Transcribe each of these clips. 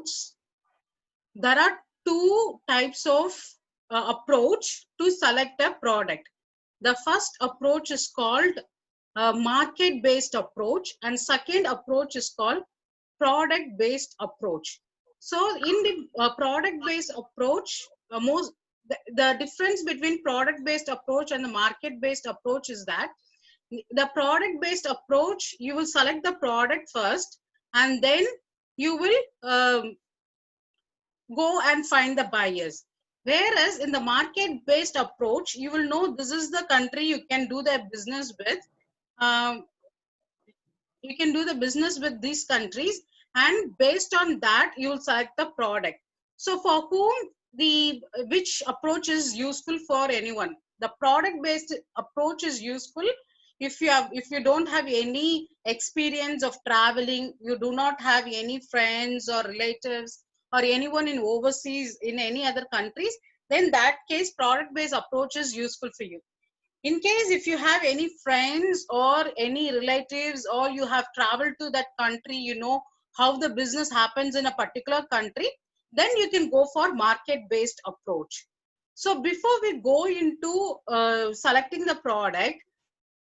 approach. There are two types of approach to select a product. The first approach is called market-based approach, and second approach is called product-based approach. So in the product-based approach, the difference between product-based approach and the market-based approach is that the product-based approach, you will select the product first, and then you will go and find the buyers. Whereas in the market-based approach, you will know this is the country you can do the business with. Um, you can do the business with these countries, and based on that you will select the product. So for whom which approach is useful for anyone? The product based approach is useful if you don't have any experience of traveling, you do not have any friends or relatives or anyone in overseas in any other countries, then that case product based approach is useful for you. In case if you have any friends or any relatives, or you have traveled to that country, you know how the business happens in a particular country, then you can go for market based approach. So before we go into selecting the product,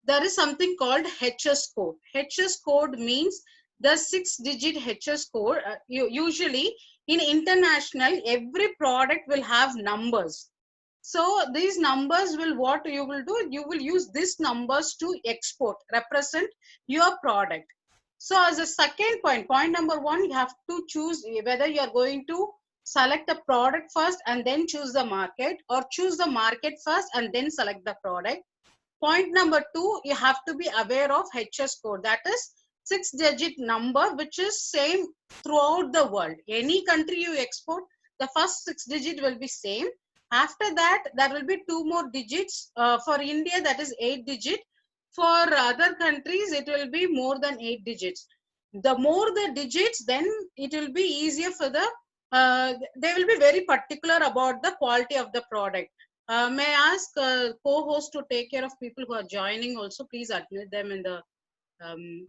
there is something called HS code. HS code means the 6-digit HS code. Usually in international, every product will have numbers. So these numbers will, what you will do, you will use these numbers to export, represent your product. So as a second point number one, you have to choose whether you are going to select the product first and then choose the market, or choose the market first and then select the product. Point number two, you have to be aware of HS code. That is 6-digit number, which is same throughout the world. Any country you export, the first 6-digit will be same. After that, there will be 2 more digits. For India, that is 8-digit. For other countries, it will be more than 8 digits. The more the digits, then it will be easier for the, they will be very particular about the quality of the product. May I ask co-host to take care of people who are joining also? Please admit them in the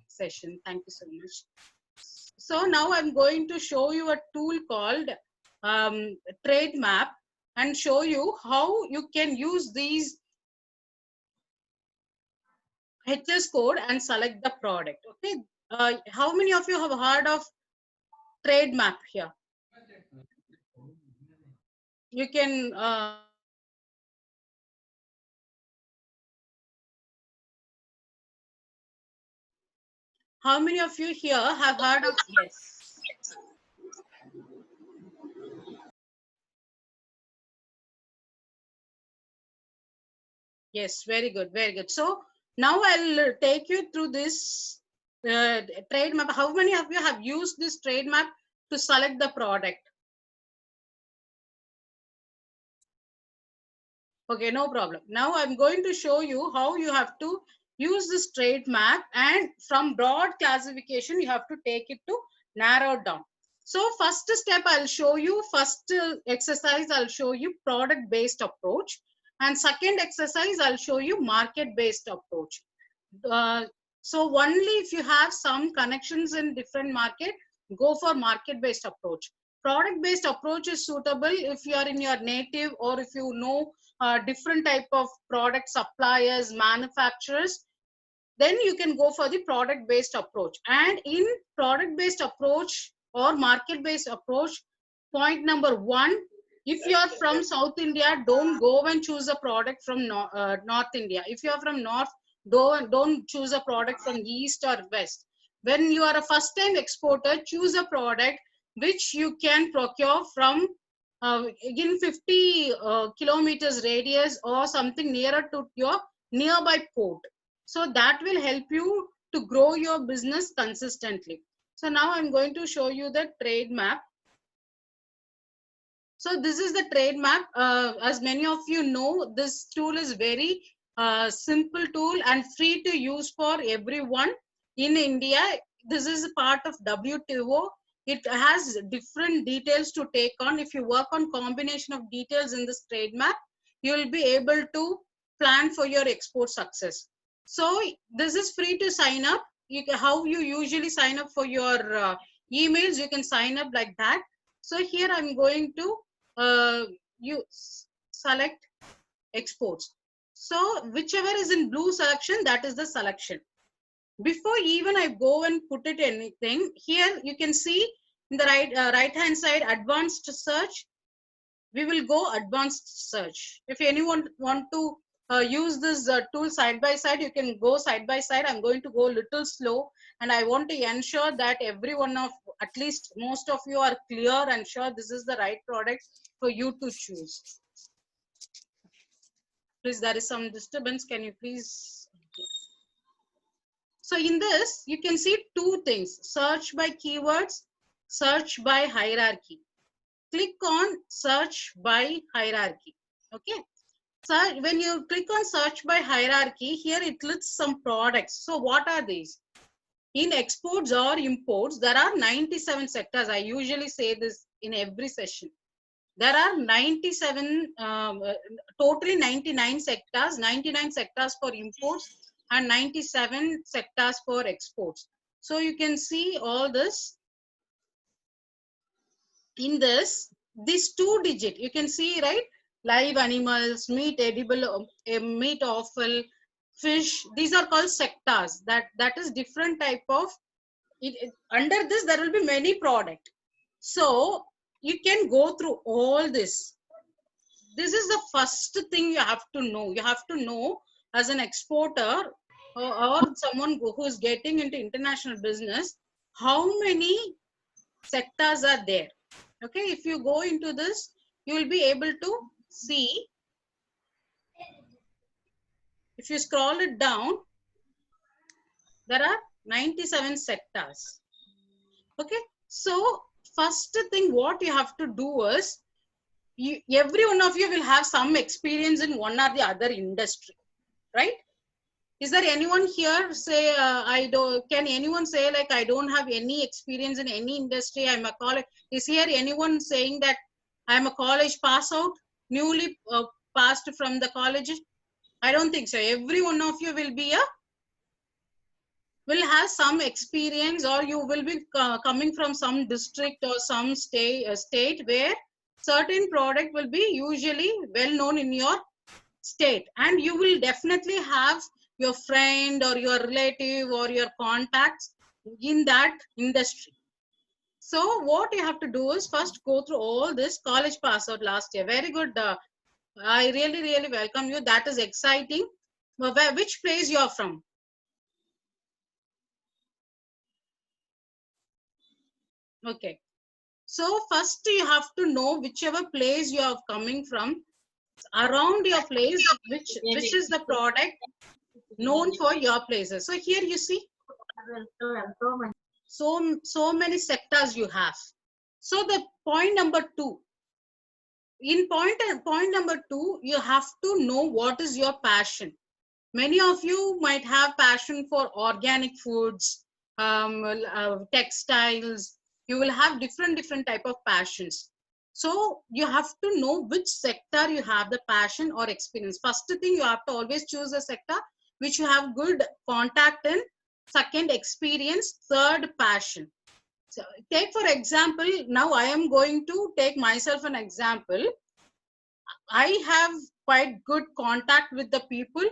session. Thank you so much. So now I'm going to show you a tool called Trade Map, and show you how you can use these HS code and select the product. Okay. How many of you have heard of Trade Map here? You can how many of you here have heard of? Yes. Yes, very good, very good. So now I'll take you through this trade map. How many of you have used this trade map to select the product? Okay, no problem. Now I'm going to show you how you have to use this trade map, and from broad classification you have to take it to narrow down. So first step I'll show you, first exercise I'll show you product based approach, and second exercise I'll show you market based approach. So only if you have some connections in different market, go for market based approach. Product based approach is suitable if you are in your native, or if you know different type of product suppliers, manufacturers, then you can go for the product based approach. And in product based approach or market based approach, point number one, if you are from South India, don't go and choose a product from North India. If you are from North, don't choose a product from East or West. When you are a first time exporter, choose a product which you can procure from in 50 kilometers radius, or something nearer to your nearby port. So that will help you to grow your business consistently. So now I'm going to show you the trade map. So this is the trade map. As many of you know, this tool is very simple tool and free to use for everyone in India. This is a part of WTO. It has different details to take on. If you work on combination of details in this trade map, you will be able to plan for your export success. So this is free to sign up. How you usually sign up for your emails, you can sign up like that. So here I'm going to select exports. So whichever is in blue selection, that is the selection. Before even I go and put it anything, here you can see in the right hand side, advanced search. We will go advanced search. If anyone want to use this tool side by side, you can go side by side. I'm going to go a little slow, and I want to ensure that every one of, at least most of you, are clear and sure this is the right product for you to choose. Please, there is some disturbance. Can you please? So in this, you can see two things: search by keywords, search by hierarchy. Click on search by hierarchy. Okay. So when you click on search by hierarchy, here it lists some products. So what are these? In exports or imports, there are 97 sectors. I usually say this in every session. There are 97, totally 99 sectors, 99 sectors for imports and 97 sectors for exports. So you can see all this. In this 2-digit, you can see, right? Live animals, meat, edible meat, offal, fish. These are called sectors. That is different type of. Under this, there will be many product. So you can go through all this. This is the first thing you have to know. You have to know as an exporter or someone who is getting into international business, how many sectors are there. Okay, if you go into this, you will be able to see. If you scroll it down, there are 97 sectors. Okay, so first thing what you have to do is, every one of you will have some experience in one or the other industry, right? Is there anyone here say can anyone say like, I don't have any experience in any industry, I'm a college? Is here anyone saying that I'm a college pass out, newly passed from the college? I don't think so. Every one of you will have some experience, or you will be coming from some district or some state where certain product will be usually well known in your state, and you will definitely have your friend or your relative or your contacts in that industry. So what you have to do is first go through all this. College pass out last year, very good. I really welcome you. That is exciting. Which place you are from? Okay, so first you have to know whichever place you are coming from. Around your place, which is the product known for your places. So here you see so many sectors you have. So the point number 2, in point number 2, you have to know what is your passion. Many of you might have passion for organic foods, textiles. You will have different type of passions. So you have to know which sector you have the passion or experience. First thing, you have to always choose a sector which you have good contact in. Second, experience. Third, passion. So take for example, now I am going to take myself an example. I have quite good contact with the people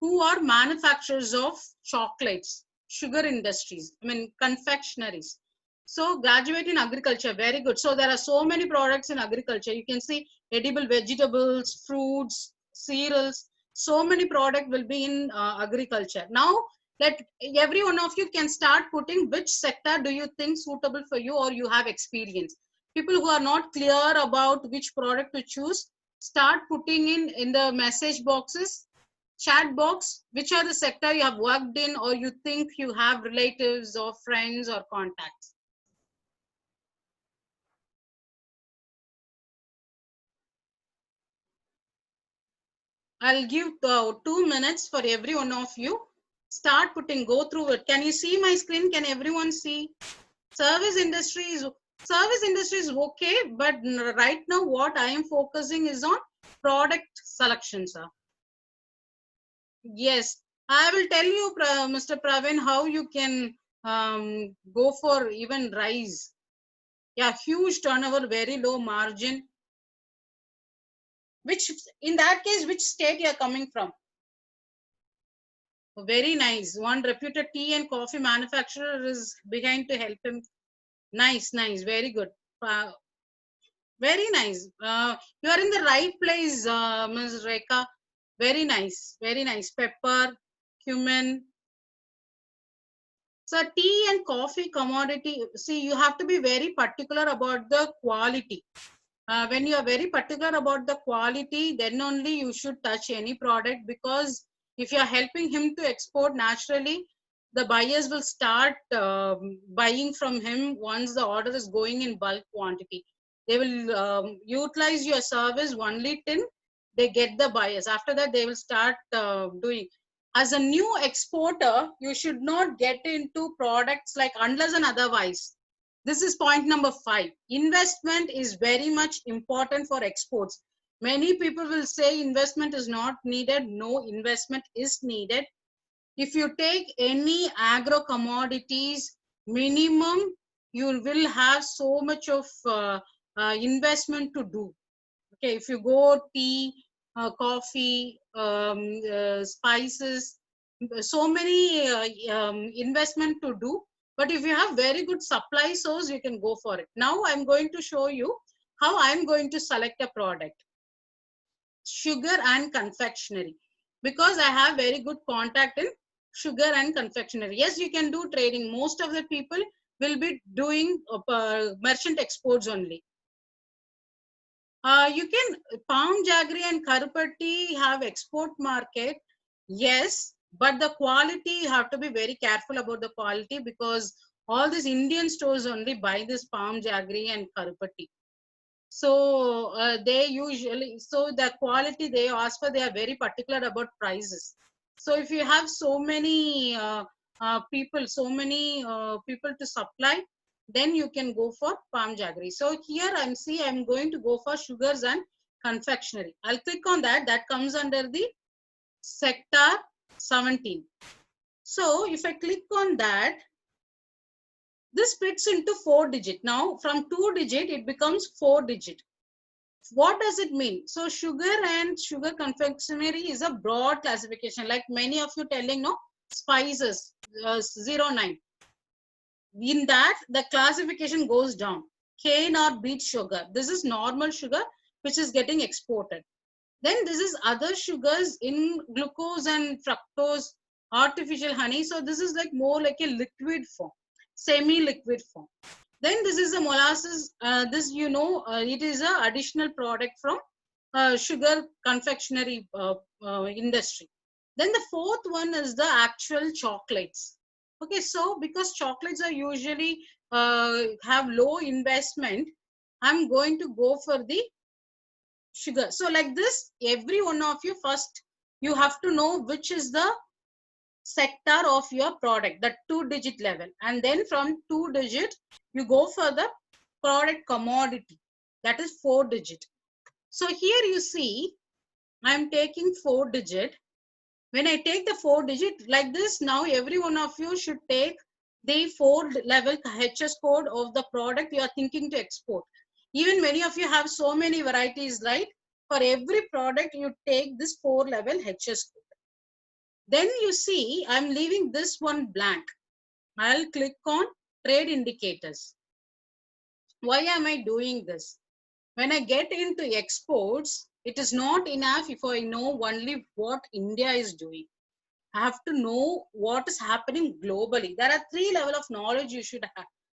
who are manufacturers of chocolates, sugar industries, I mean confectionaries. So graduate in agriculture, very good. So there are so many products in agriculture. You can see edible vegetables, fruits, cereals. So many product will be in agriculture. Now let every one of you can start putting which sector do you think suitable for you or you have experience. People who are not clear about which product to choose, start putting in the message boxes, chat box, which are the sector you have worked in or you think you have relatives or friends or contacts. I'll give 2 minutes for every one of you. Start putting, go through it. Can you see my screen? Can everyone see? Service industry is okay, but right now what I am focusing is on product selection, sir. Yes, I will tell you, Mr. Praveen, how you can go for even rice. Yeah, huge turnover, very low margin. Which, in that case, which state you are coming from? Very nice. One reputed tea and coffee manufacturer is behind to help him. Nice, nice. Very good. Very nice. You are in the right place, Ms. Rekha. Very nice. Very nice. Pepper, cumin. So tea and coffee commodity. See, you have to be very particular about the quality. When you are very particular about the quality, then only you should touch any product, because if you are helping him to export naturally, the buyers will start buying from him once the order is going in bulk quantity. They will utilize your service only till they get the buyers. After that, they will start doing. As a new exporter, you should not get into products like unless and otherwise. This is point number 5. Investment is very much important for exports. Many people will say investment is not needed. No, investment is needed. If you take any agro commodities, minimum you will have so much of investment to do. Okay, if you go tea, coffee, spices, so many investment to do. But if you have very good supply source, you can go for it. Now I'm going to show you how I'm going to select a product. Sugar and confectionery, because I have very good contact in sugar and confectionery. Yes, you can do trading. Most of the people will be doing merchant exports only. You can, Palm Jaggery and Karupatti have export market, yes, but the quality, you have to be very careful about the quality, because all these Indian stores only buy this Palm Jaggery and Karupatti. So they usually, so the quality they ask for, they are very particular about prices. So if you have so many people, people to supply, then you can go for Palm Jaggery. So here I'm going to go for sugars and confectionery. I'll click on that. That comes under the sector 17. So if I click on that, this splits into 4-digit. Now from 2-digit, it becomes 4-digit. What does it mean? So sugar and sugar confectionery is a broad classification, like many of you telling, no, spices, 09. In that, the classification goes down. Cane or beet sugar. This is normal sugar, which is getting exported. Then this is other sugars in glucose and fructose, artificial honey. So this is like more like a liquid form, semi-liquid form. Then this is a molasses. This, it is a additional product from sugar confectionery industry. Then the fourth one is the actual chocolates. Okay, so because chocolates are usually have low investment, I'm going to go for the sugar. So like this, every one of you, first you have to know which is the sector of your product, the 2-digit level, and then from 2-digit you go for the product commodity, that is 4-digit. So here you see I'm taking 4-digit. When I take the 4-digit like this, now every one of you should take the 4-level HS code of the product you are thinking to export. Even many of you have so many varieties, right? For every product you take this 4-level HS code. Then you see I'm leaving this one blank. I'll click on trade indicators. Why am I doing this? When I get into exports, it is not enough if I know only what India is doing. I have to know what is happening globally. There are 3 levels of knowledge you should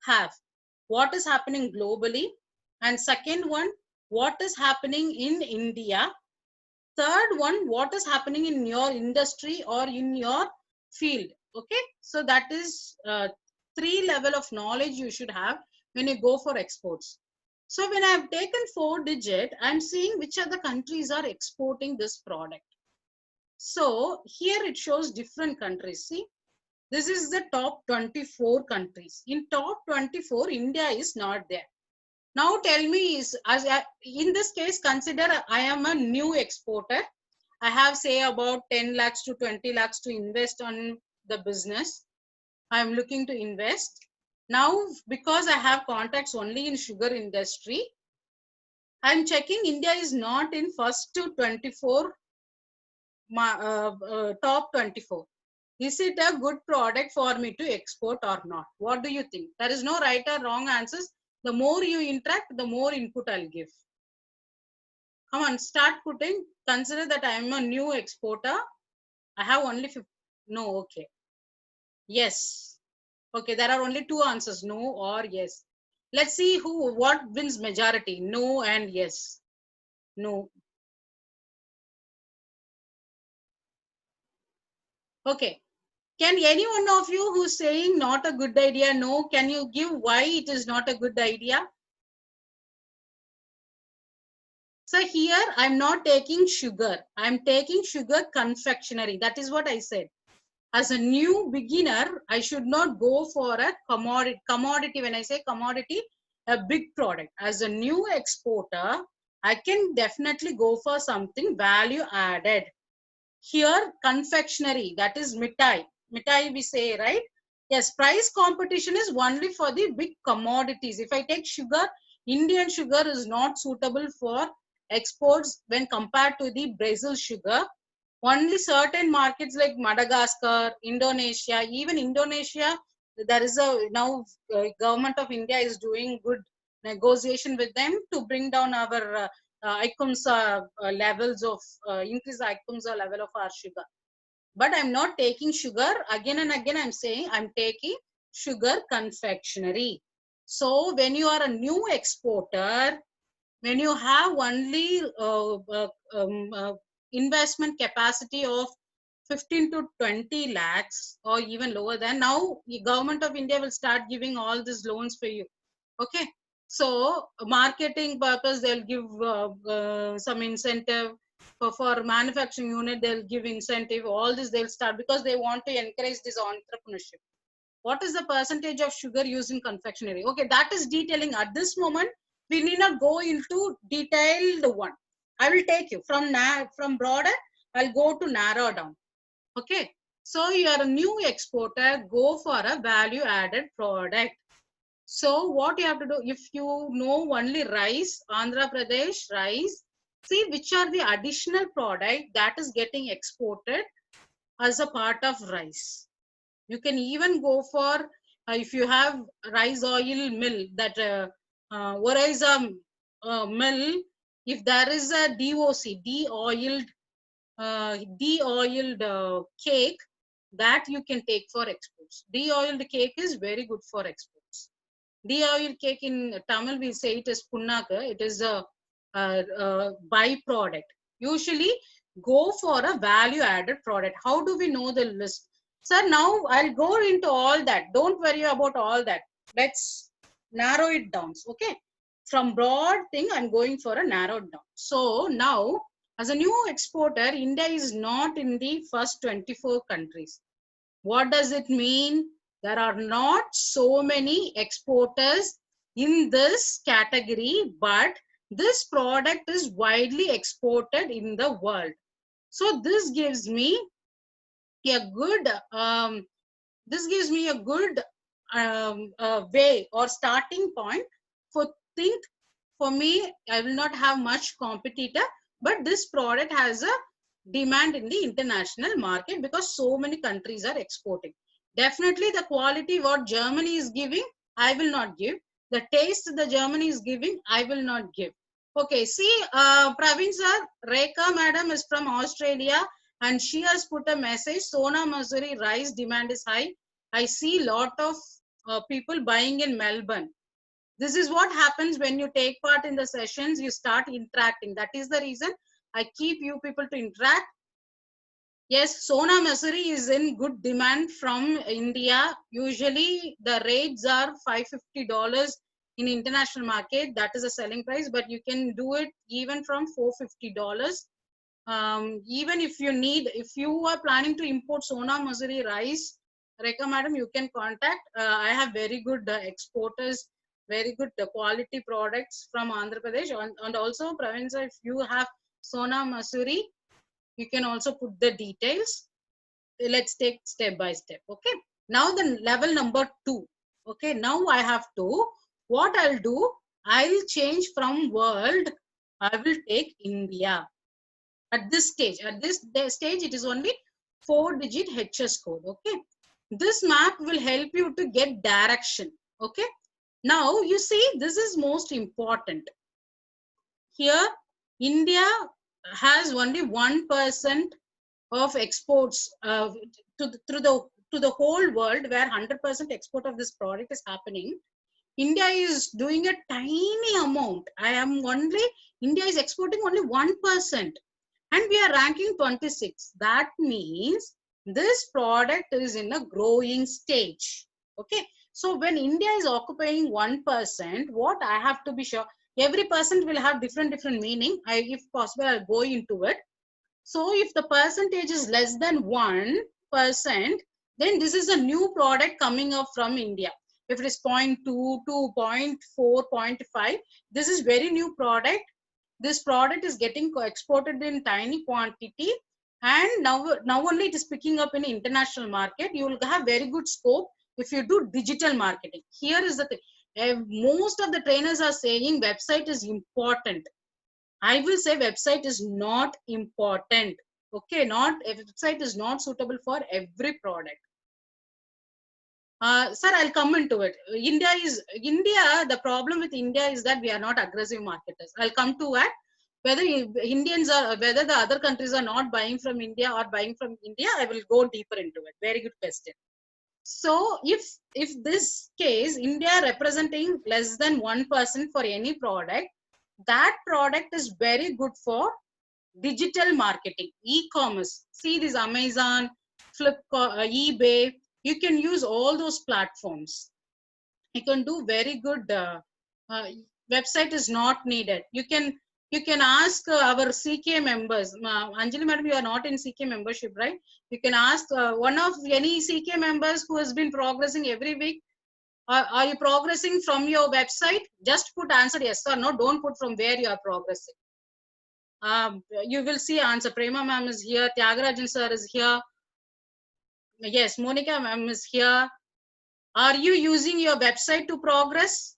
have. What is happening globally? And second one, what is happening in India? Third one, what is happening in your industry or in your field? Okay, so that is 3 level of knowledge you should have when you go for exports. So when I have taken 4-digit, I'm seeing which other countries are exporting this product. So here it shows different countries. See, this is the top 24 countries. In top 24, India is not there. Now tell me, in this case, consider I am a new exporter. I have say about 10 lakhs to 20 lakhs to invest on the business. I am looking to invest. Now, because I have contacts only in sugar industry, I'm checking India is not in first to 24, top 24. Is it a good product for me to export or not? What do you think? There is no right or wrong answers. The more you interact, the more input I'll give. Come on, start putting. Consider that I am a new exporter. I have only 50. No, okay. Yes. Okay, there are only two answers, no or yes. Let's see what wins majority, no and yes. No. Okay. Can any one of you who's saying not a good idea, no, can you give why it is not a good idea? So here I'm not taking sugar. I'm taking sugar confectionery. That is what I said. As a new beginner, I should not go for a commodity. When I say commodity, a big product. As a new exporter, I can definitely go for something value added. Here, confectionery, that is mitai we say, right? Yes, price competition is only for the big commodities. If I take sugar, Indian sugar is not suitable for exports when compared to the Brazil sugar. Only certain markets like Madagascar, Indonesia, even Indonesia, there is a now government of India is doing good negotiation with them to bring down our ICUMSA levels of increase the ICUMSA level of our sugar. But I'm not taking sugar. Again and again, I'm saying I'm taking sugar confectionery. So when you are a new exporter, when you have only investment capacity of 15 to 20 lakhs or even lower than, now the government of India will start giving all these loans for you. Okay, so marketing purpose they'll give some incentive for manufacturing unit, they'll give incentive, all this they'll start because they want to encourage this entrepreneurship. What is the percentage of sugar used in confectionery? Okay, that is detailing at this moment. We need not go into detailed one. I will take you from broader, I'll go to narrow down. Okay, so you are a new exporter, go for a value added product. So what you have to do, if you know only rice, Andhra Pradesh rice, see which are the additional product that is getting exported as a part of rice. You can even go for, if you have rice oil mill, that Oriza mill, if there is a DOC, de-oiled cake, that you can take for exports. De-oiled cake is very good for exports. De-oiled cake in Tamil, we say it is punnaka. It is a byproduct. Usually go for a value added product. How do we know the list? Sir, now I'll go into all that. Don't worry about all that. Let's narrow it down. Okay. From broad thing, I'm going for a narrowed down. So now, as a new exporter, India is not in the first 24 countries. What does it mean? There are not so many exporters in this category, but this product is widely exported in the world. So this gives me a good way or starting point for think. For me, I will not have much competitor, but this product has a demand in the international market because so many countries are exporting. Definitely the quality what Germany is giving, I will not give. The taste the Germany is giving, I will not give. Okay, see, Praveen sir, Rekha madam is from Australia and she has put a message, Sona Masuri rice demand is high. I see lot of people buying in Melbourne. This is what happens when you take part in the sessions, you start interacting. That is the reason I keep you people to interact. Yes, Sona Masuri is in good demand from India. Usually the rates are $550 in international market. That is a selling price, but you can do it even from $450. Even if you need, if you are planning to import Sona Masuri rice, Rekha madam, you can contact. I have very good exporters, very good quality products from Andhra Pradesh. And also, Praveen sir, if you have Sona Masuri, you can also put the details. Let's take step by step. Okay. Now the level number 2. Okay, now I have to, what I'll do, I'll change from world, I will take India. At this stage, stage, it is only 4-digit HS code. Okay, this map will help you to get direction. Okay, now you see, this is most important. Here, India has only 1% of exports to the whole world, where 100% export of this product is happening. India is doing a tiny amount. India is exporting only 1%, and we are ranking 26. That means this product is in a growing stage. Okay. So when India is occupying 1%, what I have to be sure, every percent will have different meaning. If possible, I'll go into it. So if the percentage is less than 1%, then this is a new product coming up from India. If it is 0.2 to 0.4, 0.5, this is very new product. This product is getting exported in tiny quantity, and now only it is picking up in international market. You will have very good scope if you do digital marketing. Here is the thing. Most of the trainers are saying website is important. I will say website is not important. Okay, not a website is not suitable for every product. Sir, I'll come into it. India. The problem with India is that we are not aggressive marketers. I'll come to that. Whether whether the other countries are not buying from India or buying from India, I will go deeper into it. Very good question. So if this case, India representing less than 1% for any product, that product is very good for digital marketing, e-commerce. See this Amazon, Flipkart, eBay. You can use all those platforms. You can do very good. Website is not needed. You can ask our CK members. Anjali madam, you are not in CK membership, right? You can ask one of any CK members who has been progressing every week. Are you progressing from your website? Just put answer yes or no. Don't put from where you are progressing. You will see answer. Prema ma'am is here. Tyagarajan sir is here. Yes, Monica ma'am is here. Are you using your website to progress?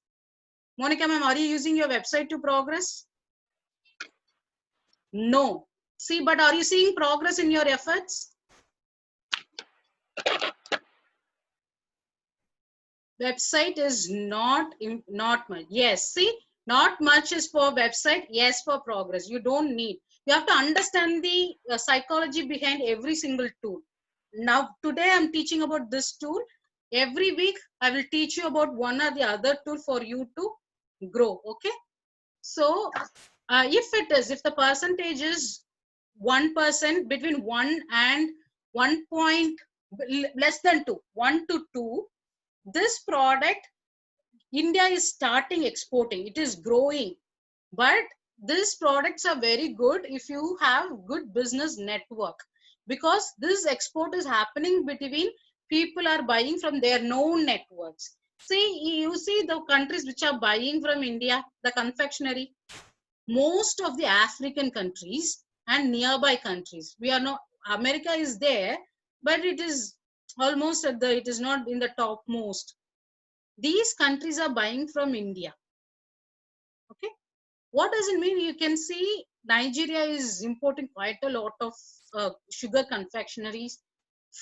Monica ma'am, are you using your website to progress? No. See, but are you seeing progress in your efforts? Website is not much. Yes, see, not much is for website. Yes, for progress. You don't need. You have to understand the psychology behind every single tool. Now, today I'm teaching about this tool. Every week, I will teach you about one or the other tool for you to grow. Okay. So, if the percentage is 1%, between 1 and 1 point, less than 2, 1 to 2, this product, India is starting exporting. It is growing. But these products are very good if you have good business network, because this export is happening between people are buying from their known networks. See, you see the countries which are buying from India, the confectionery, most of the African countries and nearby countries. We are not, America is there, but it is almost it is not in the topmost. These countries are buying from India. Okay. What does it mean? You can see Nigeria is importing quite a lot of sugar confectionaries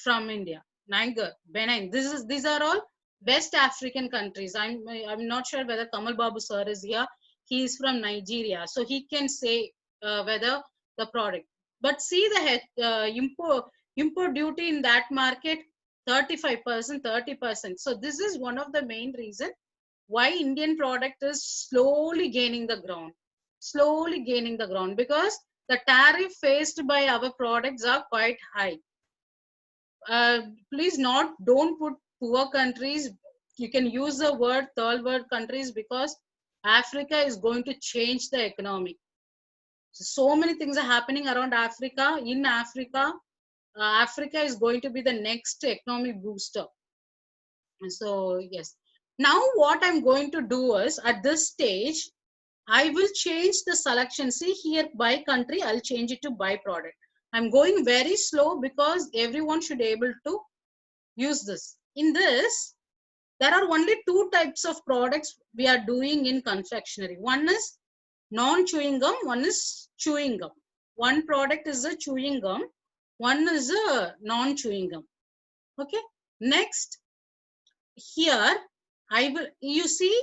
from India. Niger, Benin. These are all West African countries. I'm not sure whether Kamal Babu sir is here. He is from Nigeria, so he can say whether the product. But see the import duty in that market, 35%, 30%. So this is one of the main reason why Indian product is slowly gaining the ground. Slowly gaining the ground, because the tariff faced by our products are quite high. Please don't put poor countries. You can use the word third world countries, because Africa is going to change the economy. So many things are happening around Africa. In Africa, Africa is going to be the next economic booster. So yes. Now what I'm going to do is, at this stage, I will change the selection. See here, by country, I'll change it to by product. I'm going very slow because everyone should be able to use this. In this, There are only two types of products we are doing in confectionery. One is non-chewing gum, one is chewing gum. One product is a chewing gum, one is a non-chewing gum. Okay. Next, here you see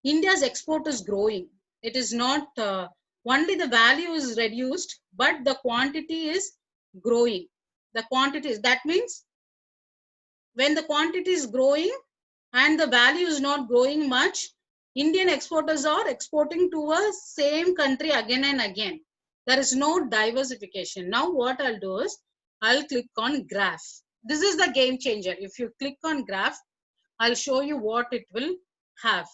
India's export is growing. It is not only the value is reduced, but the quantity is growing. The quantity is, that means when the quantity is growing and the value is not growing much, Indian exporters are exporting to a same country again and again. There is no diversification. Now what I'll do is I'll click on graph. This is the game changer. If you click on graph, I'll show you what it will have.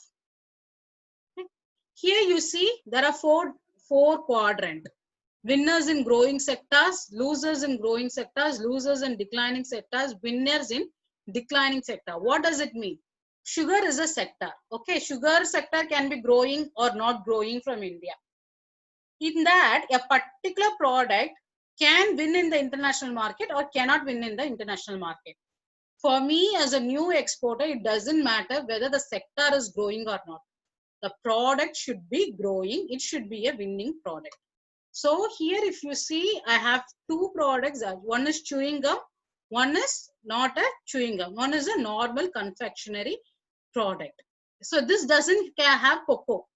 Here you see there are four quadrant. Winners in growing sectors, losers in growing sectors, losers in declining sectors, winners in declining sector. What does it mean? Sugar is a sector. Okay, sugar sector can be growing or not growing from India. In that, a particular product can win in the international market or cannot win in the international market. For me, as a new exporter, it doesn't matter whether the sector is growing or not. The product should be growing. It should be a winning product. So here, if you see, I have two products. One is chewing gum. One is not a chewing gum. One is a normal confectionery product. So this doesn't have cocoa.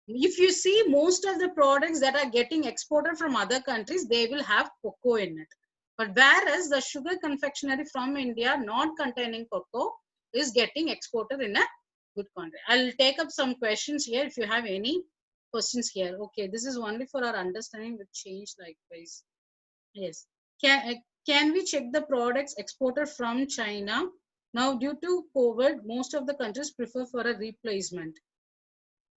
If you see, most of the products that are getting exported from other countries, they will have cocoa in it. But whereas the sugar confectionery from India, not containing cocoa, is getting exported in a good quantity. I'll take up some questions here if you have any questions here. Okay, this is only for our understanding with change likewise. Yes. Can we check the products exported from China? Now, due to COVID, most of the countries prefer for a replacement.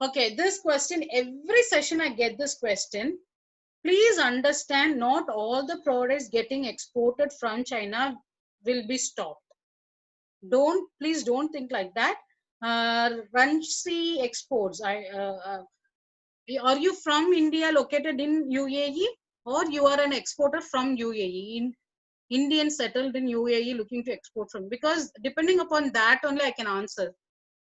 Okay, this question, every session I get this question. Please understand, not all the products getting exported from China will be stopped. Please don't think like that. Ranchi Exports. Are you from India, located in UAE, or you are an exporter from UAE? Indian settled in UAE looking to export from? Because depending upon that only I can answer.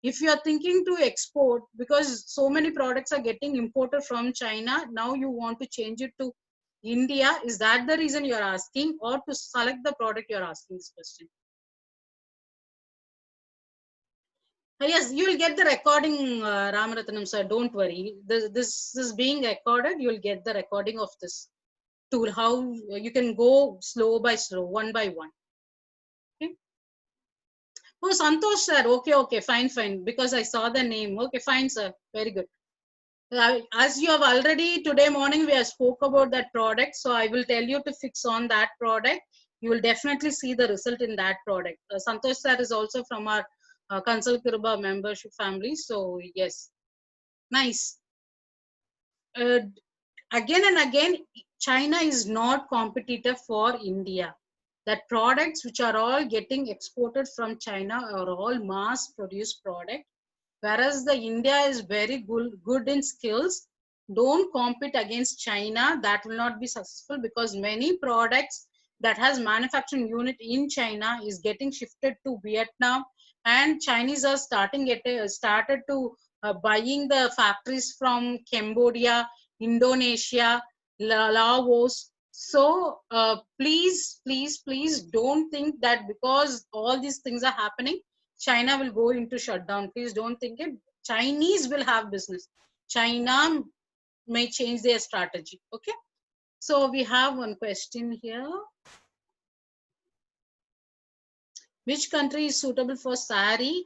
If you are thinking to export, because so many products are getting imported from China, now you want to change it to India, is that the reason you are asking, or to select the product you are asking this question? Yes, you will get the recording, Ramaratnam sir, don't worry. This is being recorded, you will get the recording of this tool, how you can go slow by slow, one by one. Okay. Oh, Santosh sir, okay, fine, because I saw the name. Okay, fine sir, very good. As you have already today morning, we have spoke about that product. So I will tell you to fix on that product. You will definitely see the result in that product. Santosh sir is also from our Consult Kiruba membership family. So yes, nice. Again and again, China is not competitor for India. That products which are all getting exported from China are all mass produced product. Whereas the India is very good in skills. Don't compete against China. That will not be successful, because many products that has manufacturing unit in China is getting shifted to Vietnam, and Chinese are started to buying the factories from Cambodia, Indonesia, Laos. So please don't think that because all these things are happening, China will go into shutdown. Please don't think it. Chinese will have business. China may change their strategy. Okay. So we have one question here. Which country is suitable for sari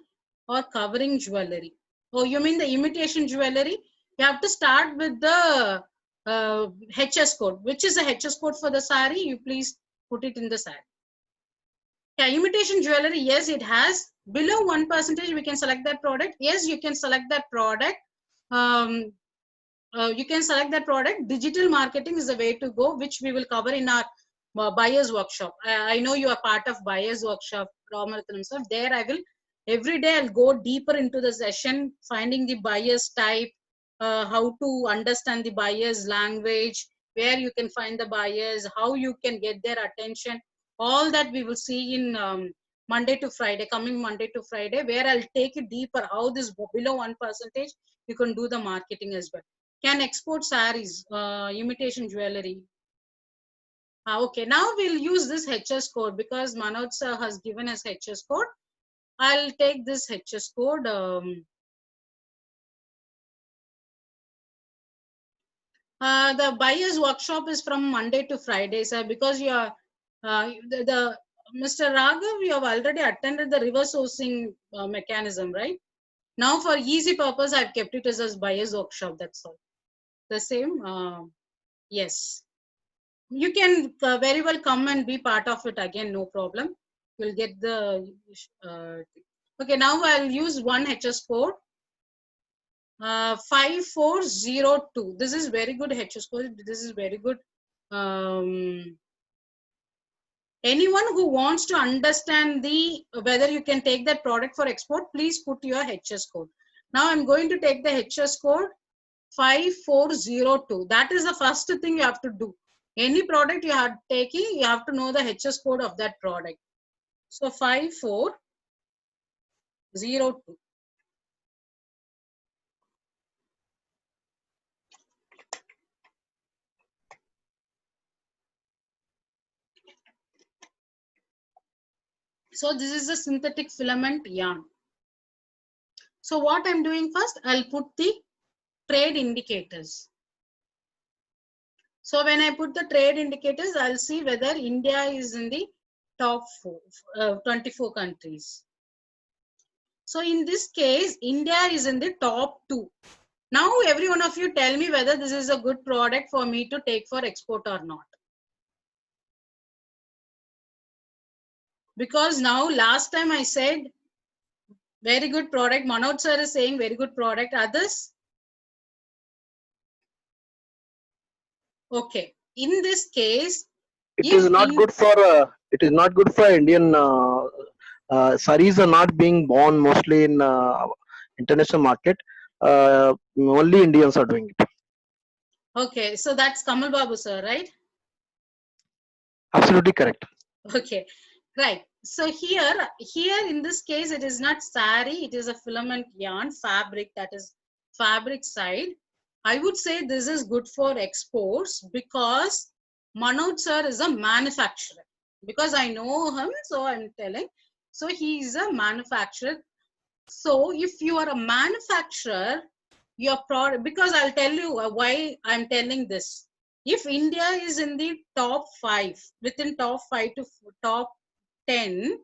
or covering jewelry? Oh, you mean the imitation jewelry? You have to start with the HS code. Which is the HS code for the sari? You please put it in the sari. Yeah, imitation jewelry, yes, it has. Below 1%, we can select that product. Yes, you can select that product. You can select that product. Digital marketing is the way to go, which we will cover in our buyer's workshop. I know you are part of buyer's workshop, Ramaratnam sir. There I will, every day I'll go deeper into the session, finding the buyer's type, how to understand the buyer's language, where you can find the buyers, how you can get their attention. All that we will see in Monday to Friday, coming Monday to Friday, where I'll take it deeper, how this below 1%, you can do the marketing as well. Can export sarees, imitation jewelry. Okay, now we'll use this HS code because Manoj sir has given us HS code. I'll take this HS code. The buyer's workshop is from Monday to Friday, sir, because you are the Mr. Raghav, you have already attended the reverse sourcing mechanism, right? Now, for easy purpose, I've kept it as a buyer's workshop. That's all. The same. Yes. You can very well come and be part of it again. No problem. You'll get the. Okay. Now I'll use one HS code. 5402. This is very good HS code. This is very good. Anyone who wants to understand the whether you can take that product for export, please put your HS code. Now I'm going to take the HS code 5402. That is the first thing you have to do. Any product you are taking, you have to know the HS code of that product. So 5402. So this is a synthetic filament yarn. So what I'm doing first, I'll put the trade indicators. So when I put the trade indicators, I'll see whether India is in the top 24 countries. So in this case, India is in the top 2. Now every one of you tell me whether this is a good product for me to take for export or not. Because now last time I said very good product, Manoj sir is saying very good product, others? Okay, in this case, it is not good for Indian sarees are not being born mostly in international market. Only Indians are doing it. Okay, so that's Kamal Babu sir, right? Absolutely correct. Okay, right. So here in this case, it is not sari, it is a filament yarn fabric, that is fabric side. I would say this is good for exports because Manoj sir is a manufacturer. Because I know him, so I'm telling. So he is a manufacturer. So if you are a manufacturer, your product, because I'll tell you why I'm telling this. If India is in the top 5, within top 5 to top 10,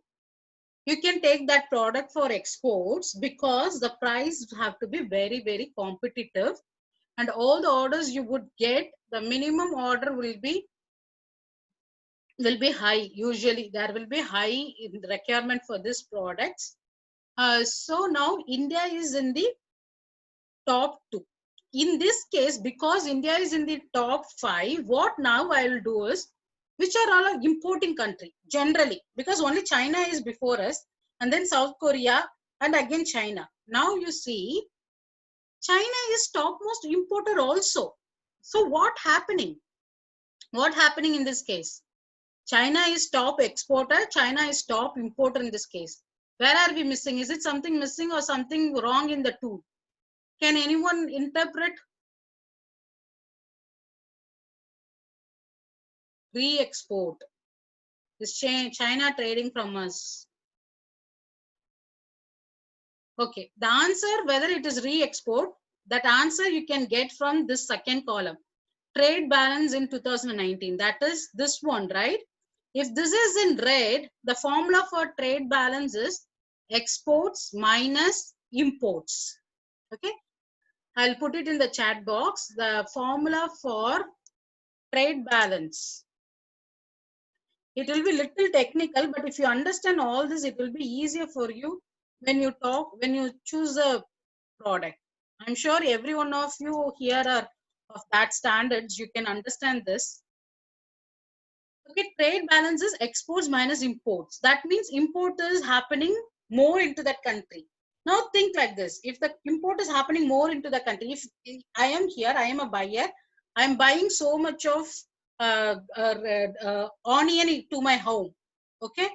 you can take that product for exports because the price have to be very, very competitive. And all the orders you would get, the minimum order will be high. Usually there will be high in requirement for this products. So now India is in the top 2. In this case, because India is in the top 5, what now I will do is, which are all importing country generally, because only China is before us, and then South Korea, and again China. Now you see, China is topmost importer also. So what happening? What happening in this case? China is top exporter, China is top importer in this case. Where are we missing? Is it something missing or something wrong in the two? Can anyone interpret? Re-export. Is China trading from us? Okay, the answer whether it is re-export, that answer you can get from this second column. Trade balance in 2019, that is this one, right? If this is in red, the formula for trade balance is exports minus imports. Okay, I'll put it in the chat box. The formula for trade balance. It will be little technical, but if you understand all this, it will be easier for you when you choose a product. I'm sure every one of you here are of that standards. You can understand this. Okay, trade balance is exports minus imports. That means import is happening more into that country. Now think like this. If the import is happening more into the country, if I am here, I am a buyer, I am buying so much of onion to my home. Okay.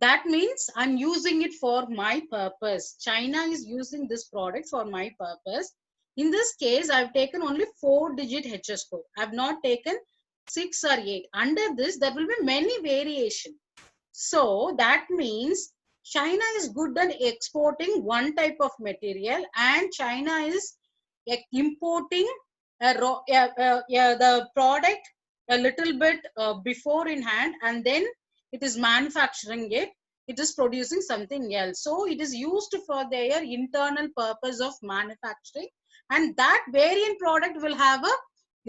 That means I'm using it for my purpose. China is using this product for my purpose. In this case, I've taken only 4-digit HS code. I've not taken 6 or 8. Under this, there will be many variation. So that means China is good at exporting one type of material, and China is importing the product a little bit before in hand, and then it is manufacturing it. It is producing something else. So it is used for their internal purpose of manufacturing, and that variant product will have a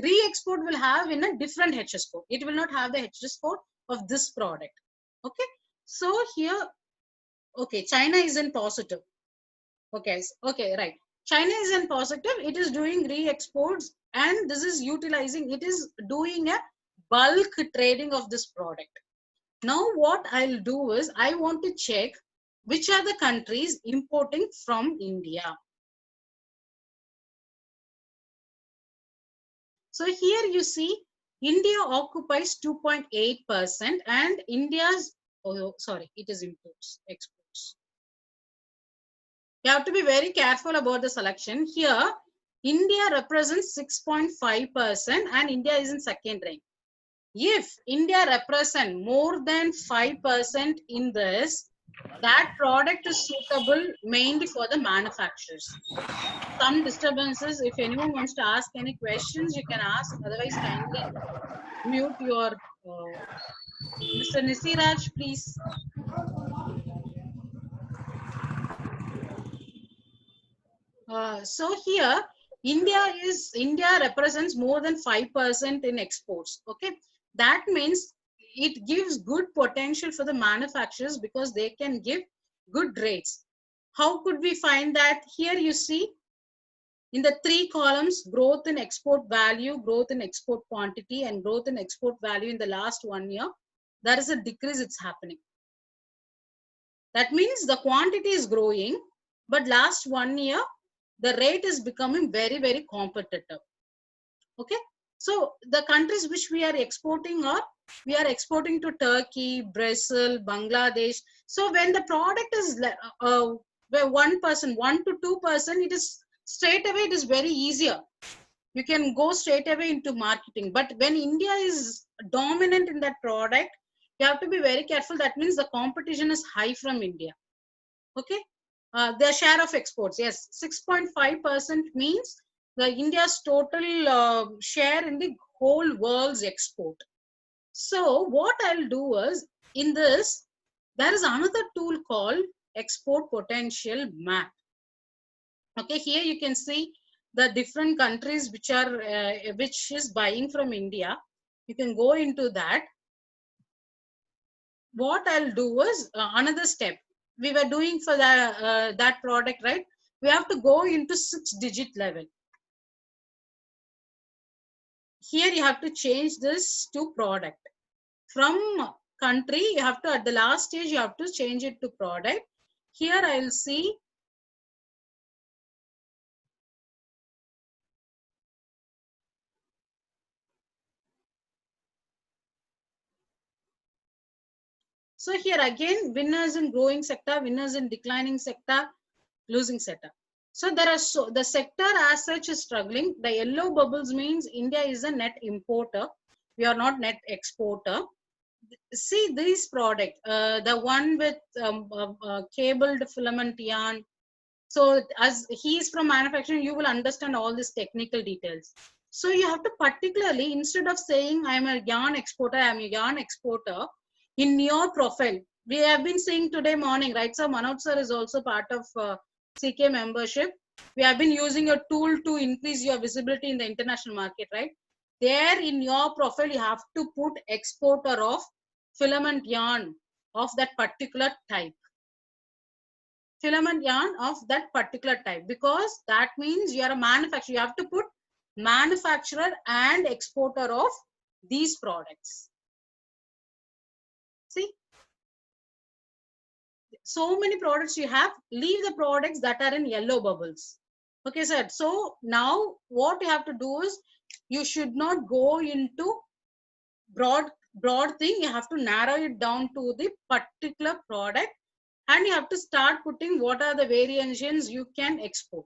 re-export will have in a different HS code. It will not have the HS code of this product. Okay, so here, okay, China is in positive. Okay, okay, right. China is in positive. It is doing re-exports, and this is utilizing, it is doing a bulk trading of this product. Now what I'll do is I want to check which are the countries importing from India. So here you see India occupies 2.8%, and India's, oh sorry, it is imports, exports. You have to be very careful about the selection. Here, India represents 6.5% and India is in second rank. If India represents more than 5% in this, that product is suitable mainly for the manufacturers. Some disturbances, if anyone wants to ask any questions, you can ask. Otherwise, kindly mute your Mr. Nisiraj, please. So here, India represents more than 5% in exports. Okay, that means it gives good potential for the manufacturers because they can give good rates. How could we find that? Here you see in the 3 columns, growth in export value, growth in export quantity, and growth in export value in the last 1 year. There is a decrease, it's happening. That means the quantity is growing, but last 1 year, the rate is becoming very, very competitive. Okay. So the countries which we are exporting are, we are exporting to Turkey, Brazil, Bangladesh. So when the product is 1%, 1 to 2%, it is straight away, it is very easier. You can go straight away into marketing. But when India is dominant in that product, you have to be very careful. That means the competition is high from India. Okay. The share of exports, yes, 6.5% means the India's total share in the whole world's export. So what I'll do is, in this, there is another tool called export potential map. Okay, here you can see the different countries which are which is buying from India. You can go into that. What I'll do is another step. We were doing for the, that product, right? We have to go into 6-digit level. Here you have to change this to product. From country, you have to, at the last stage, you have to change it to product. Here I'll see so here again, winners in growing sector, winners in declining sector, losing sector. So there are, so the sector as such is struggling. The yellow bubbles means India is a net importer. We are not net exporter. See this product, the one with cabled filament yarn. So as he is from manufacturing, you will understand all these technical details. So you have to particularly, instead of saying I'm a yarn exporter, I'm a yarn exporter, in your profile, we have been seeing today morning, right? So Manoj sir is also part of CK membership. We have been using a tool to increase your visibility in the international market, right? There in your profile, you have to put exporter of filament yarn of that particular type. Filament yarn of that particular type, because that means you are a manufacturer. You have to put manufacturer and exporter of these products. See, so many products you have, leave the products that are in yellow bubbles. Okay, sir. So now what you have to do is, you should not go into broad broad thing. You have to narrow it down to the particular product, and you have to start putting what are the variations you can export.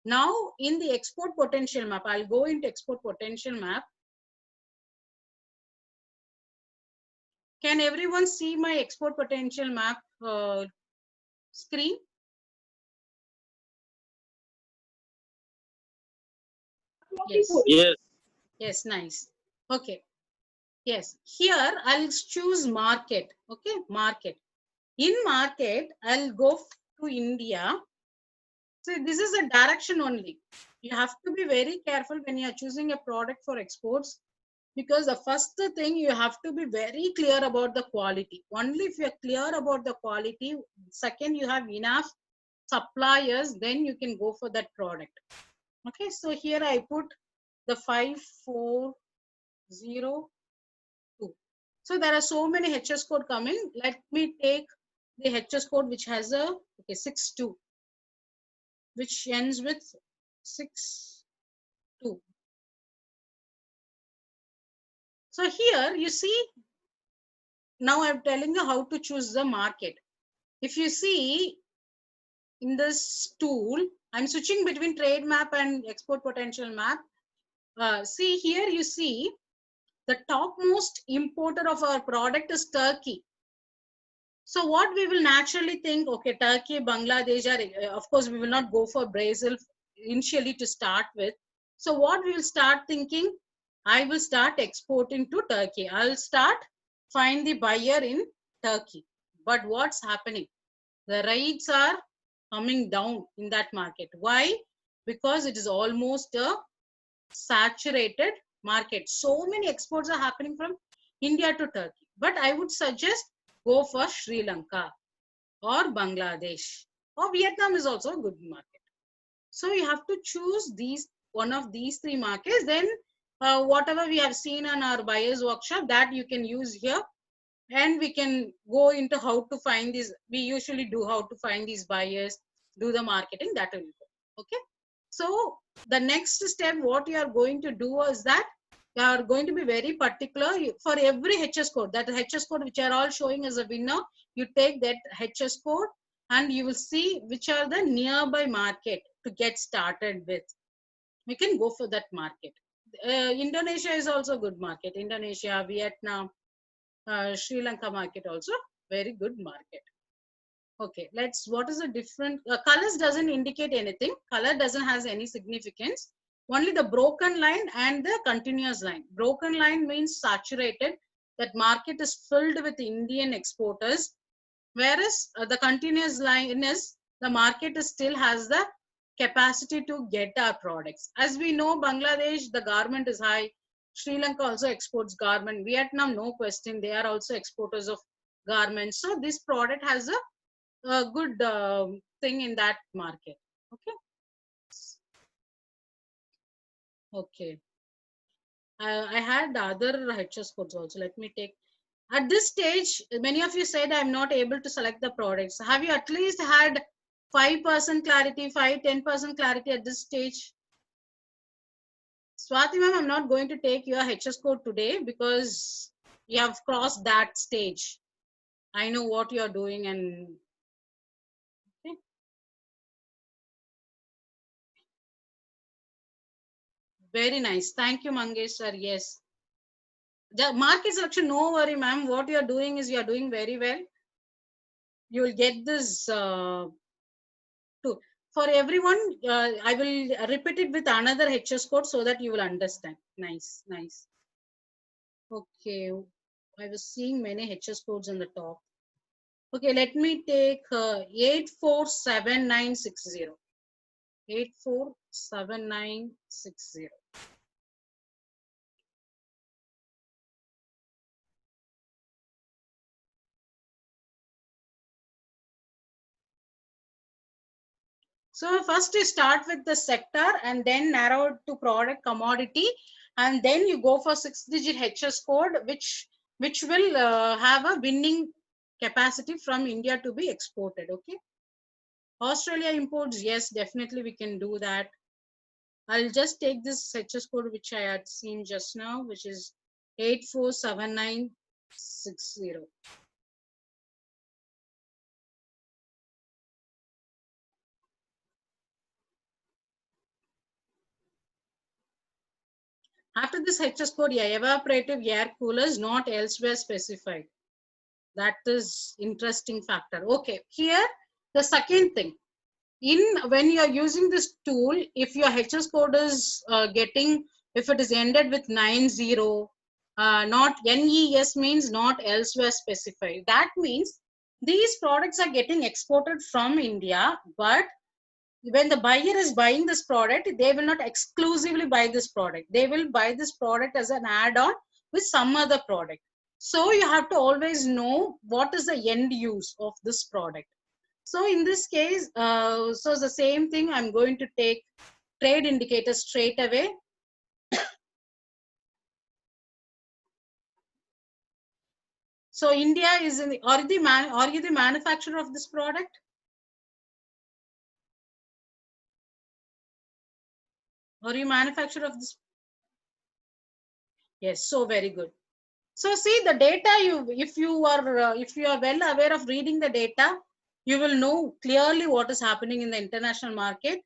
Now in the export potential map, I'll go into export potential map. Can everyone see my export potential map screen? Yes. Yes. Yes, nice. Okay. Yes. Here I'll choose market. Okay, market. In market, I'll go to India. So this is a direction only. You have to be very careful when you are choosing a product for exports, because the first thing, you have to be very clear about the quality. Only if you're clear about the quality, second, you have enough suppliers, then you can go for that product. Okay, so here I put the 5402. So there are so many HS code coming. Let me take the HS code which has a 62, which ends with 62. So here you see, now I'm telling you how to choose the market. If you see in this tool, I'm switching between trade map and export potential map. See here, you see the topmost importer of our product is Turkey. So what we will naturally think, okay, Turkey, Bangladesh, are, of course, we will not go for Brazil initially to start with. So what we will start thinking, I will start exporting to Turkey. I'll start find the buyer in Turkey. But what's happening? The rates are coming down in that market. Why? Because it is almost a saturated market. So many exports are happening from India to Turkey. But I would suggest go for Sri Lanka or Bangladesh, or Vietnam is also a good market. So you have to choose one of these three markets. Then whatever we have seen on our buyers workshop, that you can use here, and we can go into how to find these. We usually do how to find these buyers, do the marketing, that will go. Okay. So the next step, what you are going to do is that you are going to be very particular for every HS code. That HS code which are all showing as a winner, you take that HS code and you will see which are the nearby market to get started with. We can go for that market. Indonesia is also a good market. Indonesia, Vietnam, Sri Lanka market also very good market. Okay, what is the different, colors doesn't indicate anything. Color doesn't has any significance. Only the broken line and the continuous line. Broken line means saturated. That market is filled with Indian exporters. Whereas the continuous line is the market still has the capacity to get our products. As we know, Bangladesh, the garment is high. Sri Lanka also exports garment. Vietnam, no question, they are also exporters of garments. So this product has a good thing in that market. Okay. Okay. I had other HS codes also. Let me take. At this stage, many of you said I'm not able to select the products. Have you at least had 5% clarity, 10% clarity at this stage? Swati ma'am, I'm not going to take your HS code today because you have crossed that stage. I know what you're doing and okay. Very nice. Thank you, Mangesh sir. Yes. The market selection, no worry, ma'am. What you're doing is you're doing very well. You will get this too. For everyone, I will repeat it with another HS code so that you will understand. Nice, nice. Okay. I was seeing many HS codes on the top. Okay, let me take 847960. 847960. So first you start with the sector and then narrow to product commodity, and then you go for 6-digit HS code, which will have a winning capacity from India to be exported. Okay. Australia imports, yes, definitely we can do that. I'll just take this HS code which I had seen just now, which is 847960. After this HS code, yeah, evaporative air coolers not elsewhere specified. That is interesting factor. Okay, here the second thing. When you are using this tool, if your HS code is if it is ended with 90, not NES means not elsewhere specified. That means these products are getting exported from India, but when the buyer is buying this product, they will not exclusively buy this product. They will buy this product as an add-on with some other product. So you have to always know what is the end use of this product. So in this case, so the same thing, I'm going to take trade indicator straight away. So India is in the, are you the manufacturer of this product? Are you manufacturer of this? Yes, so very good. So see the data, if you are well aware of reading the data, you will know clearly what is happening in the international market.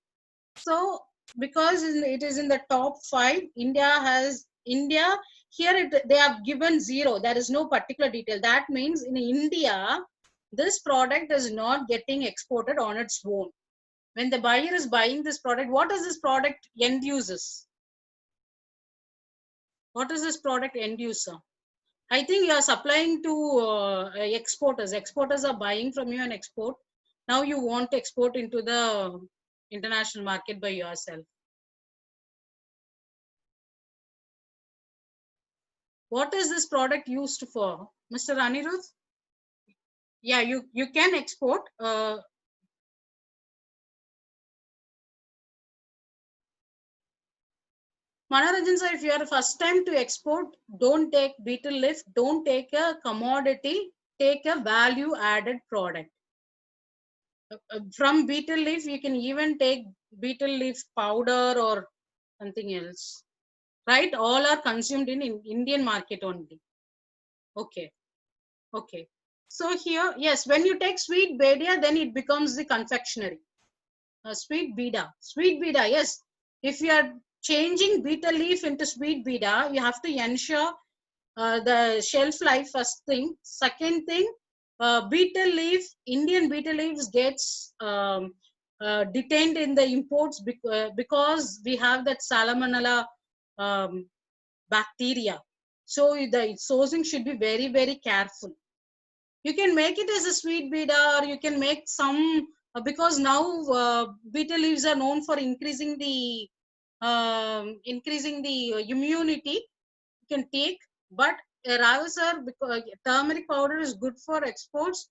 So because it is in the top 5, India here they have given 0. There is no particular detail. That means in India, this product is not getting exported on its own. When the buyer is buying this product, what is this product end uses? What is this product end user? I think you are supplying to exporters. Exporters are buying from you and export. Now you want to export into the international market by yourself. What is this product used for, Mr. Anirudh? Yeah, you can export. Manoranjan sir, if you are the first time to export, don't take betel leaf, don't take a commodity, take a value added product. From betel leaf, you can even take betel leaf powder or something else. Right? All are consumed in Indian market only. Okay. Okay. So here, yes, when you take sweet bedia, then it becomes the confectionery. Sweet bida. Sweet bida, yes. If you are changing betel leaf into sweet bida, you have to ensure the shelf life first thing. Second thing, betel leaf, Indian betel leaves gets detained in the imports because we have that salmonella bacteria. So the sourcing should be very, very careful. You can make it as a sweet bida, or you can make some because now betel leaves are known for increasing the immunity. You can take, but rather sir, because turmeric powder is good for exports,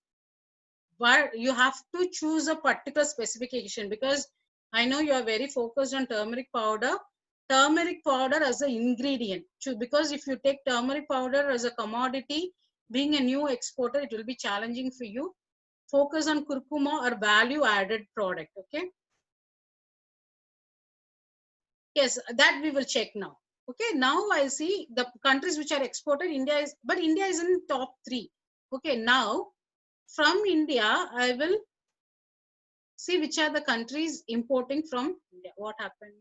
but you have to choose a particular specification, because I know you are very focused on turmeric powder. Turmeric powder as an ingredient, because if you take turmeric powder as a commodity, being a new exporter, it will be challenging for you. Focus on curcuma or value added product. Okay. Yes, that we will check now. Okay, now I see the countries which are exported. But India is in top 3. Okay, now from India, I will see which are the countries importing from India. What happened?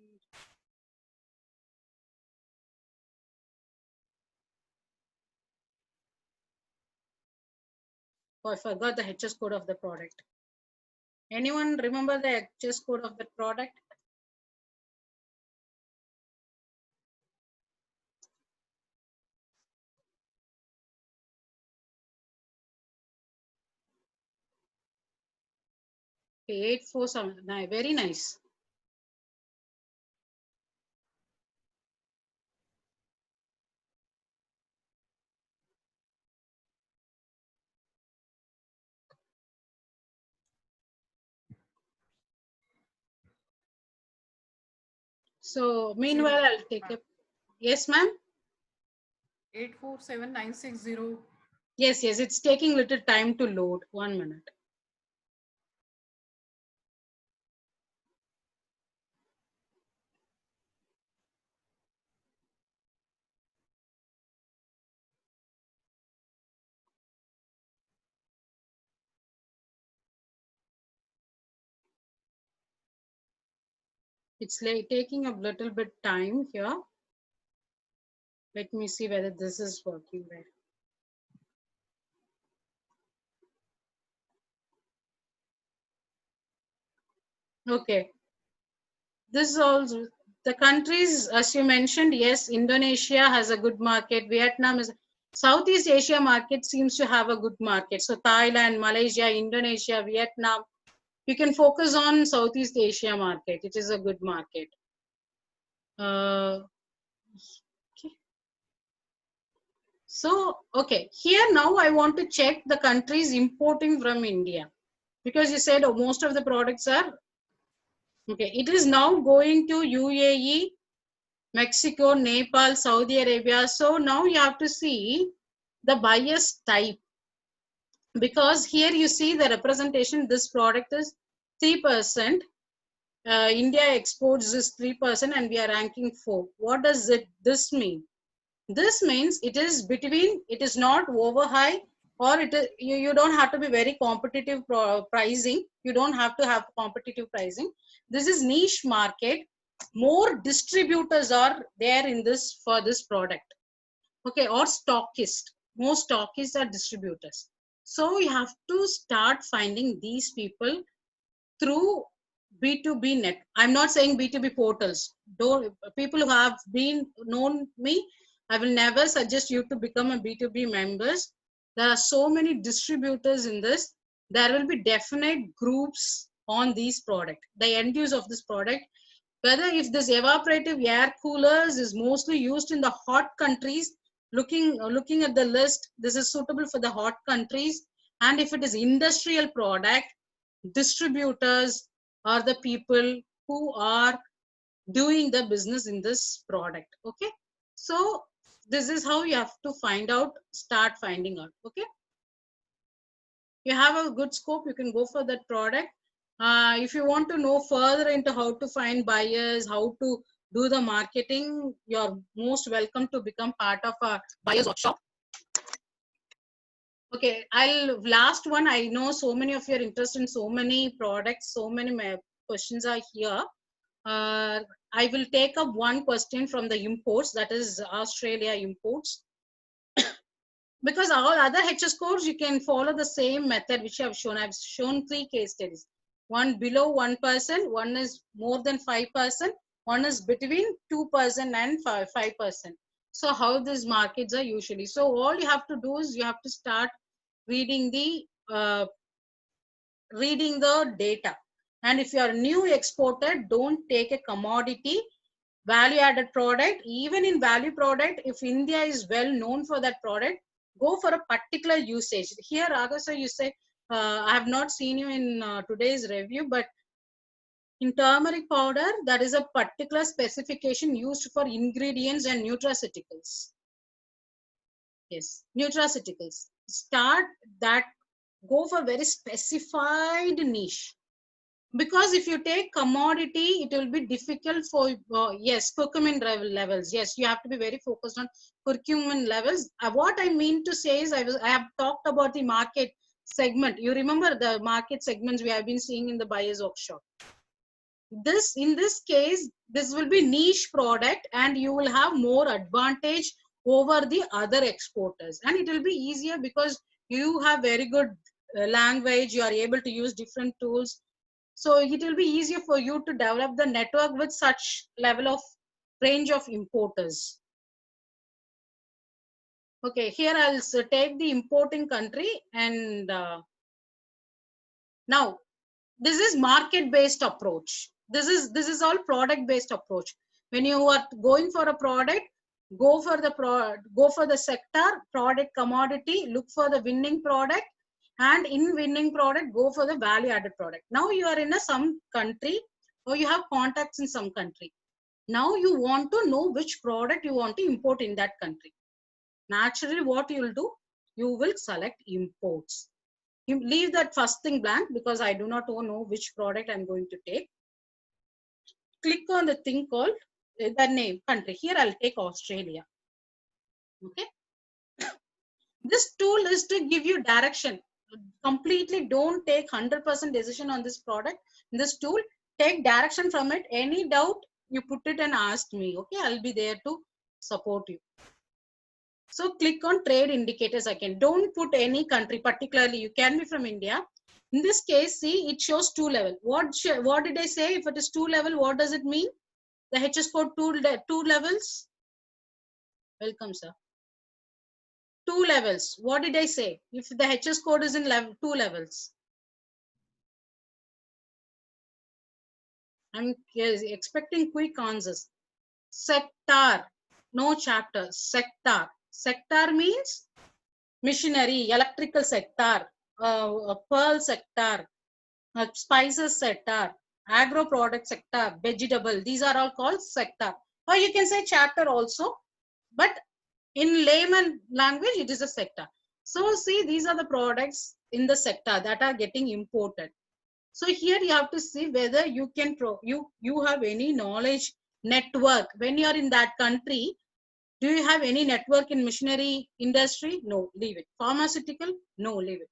Oh, I forgot the HS code of the product. Anyone remember the HS code of the product? Okay, 8479. Very nice. So meanwhile, I'll take a. Yes, ma'am. 847960. Yes, yes. It's taking little time to load. 1 minute. It's like taking a little bit time here. Let me see whether this is working well. Okay. This is also the countries, as you mentioned, yes, Indonesia has a good market. Vietnam is Southeast Asia market seems to have a good market. So Thailand, Malaysia, Indonesia, Vietnam, you can focus on Southeast Asia market. It is a good market. Okay. So, okay, here now I want to check the countries importing from India, because you said most of the products are, okay, it is now going to UAE, Mexico, Nepal, Saudi Arabia. So now you have to see the buyer's type, because here you see the representation, this product is 3%. India exports is 3% and we are ranking 4. What does this mean? This means it is between, it is not over high, or it is, you don't have to be very competitive pricing. You don't have to have competitive pricing. This is niche market. More distributors are there in this for this product. Okay, or stockist. Most stockists are distributors. So you have to start finding these people through B2B net. I'm not saying B2B portals. Don't, people who have been known me, I will never suggest you to become a B2B members. There are so many distributors in this. There will be definite groups on these product, the end use of this product. Whether if this evaporative air coolers is mostly used in the hot countries, looking at the list, this is suitable for the hot countries. And if it is industrial product, distributors are the people who are doing the business in this product. Okay, so this is how you have to start finding out. Okay, you have a good scope, you can go for that product. If you want to know further into how to find buyers, how to do the marketing, you're most welcome to become part of a buyers workshop. Okay, last one. I know so many of you are interested in so many products, so many questions are here. I will take up one question from the imports, that is Australia imports. Because all other HS codes, you can follow the same method which I have shown. I've shown 3 case studies. One below 1%, one is more than 5%, one is between 2% and 5%. So how these markets are usually. So all you have to do is you have to start reading the data. And if you are new exporter, don't take a commodity value added product. Even in value product, if India is well known for that product, go for a particular usage. Here, Agasa, you say, I have not seen you in today's review, but in turmeric powder, that is a particular specification used for ingredients and nutraceuticals. Yes, nutraceuticals. Start that, go for very specified niche. Because if you take commodity, it will be difficult for, yes, curcumin levels. Yes, you have to be very focused on curcumin levels. What I mean to say is, I have talked about the market segment. You remember the market segments we have been seeing in the buyer's workshop. In this case, this will be niche product and you will have more advantage over the other exporters. And it will be easier because you have very good language, you are able to use different tools. So it will be easier for you to develop the network with such level of range of importers. Okay, here I'll take the importing country, and now this is market based approach. This is all product based approach. When you are going for a product, go for the sector, product, commodity, look for the winning product, and in winning product, go for the value added product. Now you are in some country, or you have contacts in some country. Now you want to know which product you want to import in that country. Naturally, what you will do, you will select imports. You leave that first thing blank because I do not know which product I'm going to take. Click on the thing called the name country. Here I'll take Australia. Okay. This tool is to give you direction. Completely don't take 100% decision on this product. In this tool, take direction from it. Any doubt, you put it and ask me. Okay, I'll be there to support you. So click on trade indicators again. Don't put any country, particularly you can be from India. In this case, see, it shows 2 level. What did I say? If it is 2 level, what does it mean? The HS code two levels. Welcome, sir. 2 levels. What did I say? If the HS code is in 2 levels. I'm expecting quick answers. Sector, no chapter. Sector. Sector means machinery, electrical sector, pearl sector, spices sector, agro product sector, vegetable. These are all called sector. Or you can say chapter also, but in layman language, it is a sector. So see, these are the products in the sector that are getting imported. So here you have to see whether you can you have any knowledge network when you are in that country. Do you have any network in machinery industry? No, leave it. Pharmaceutical? No, leave it.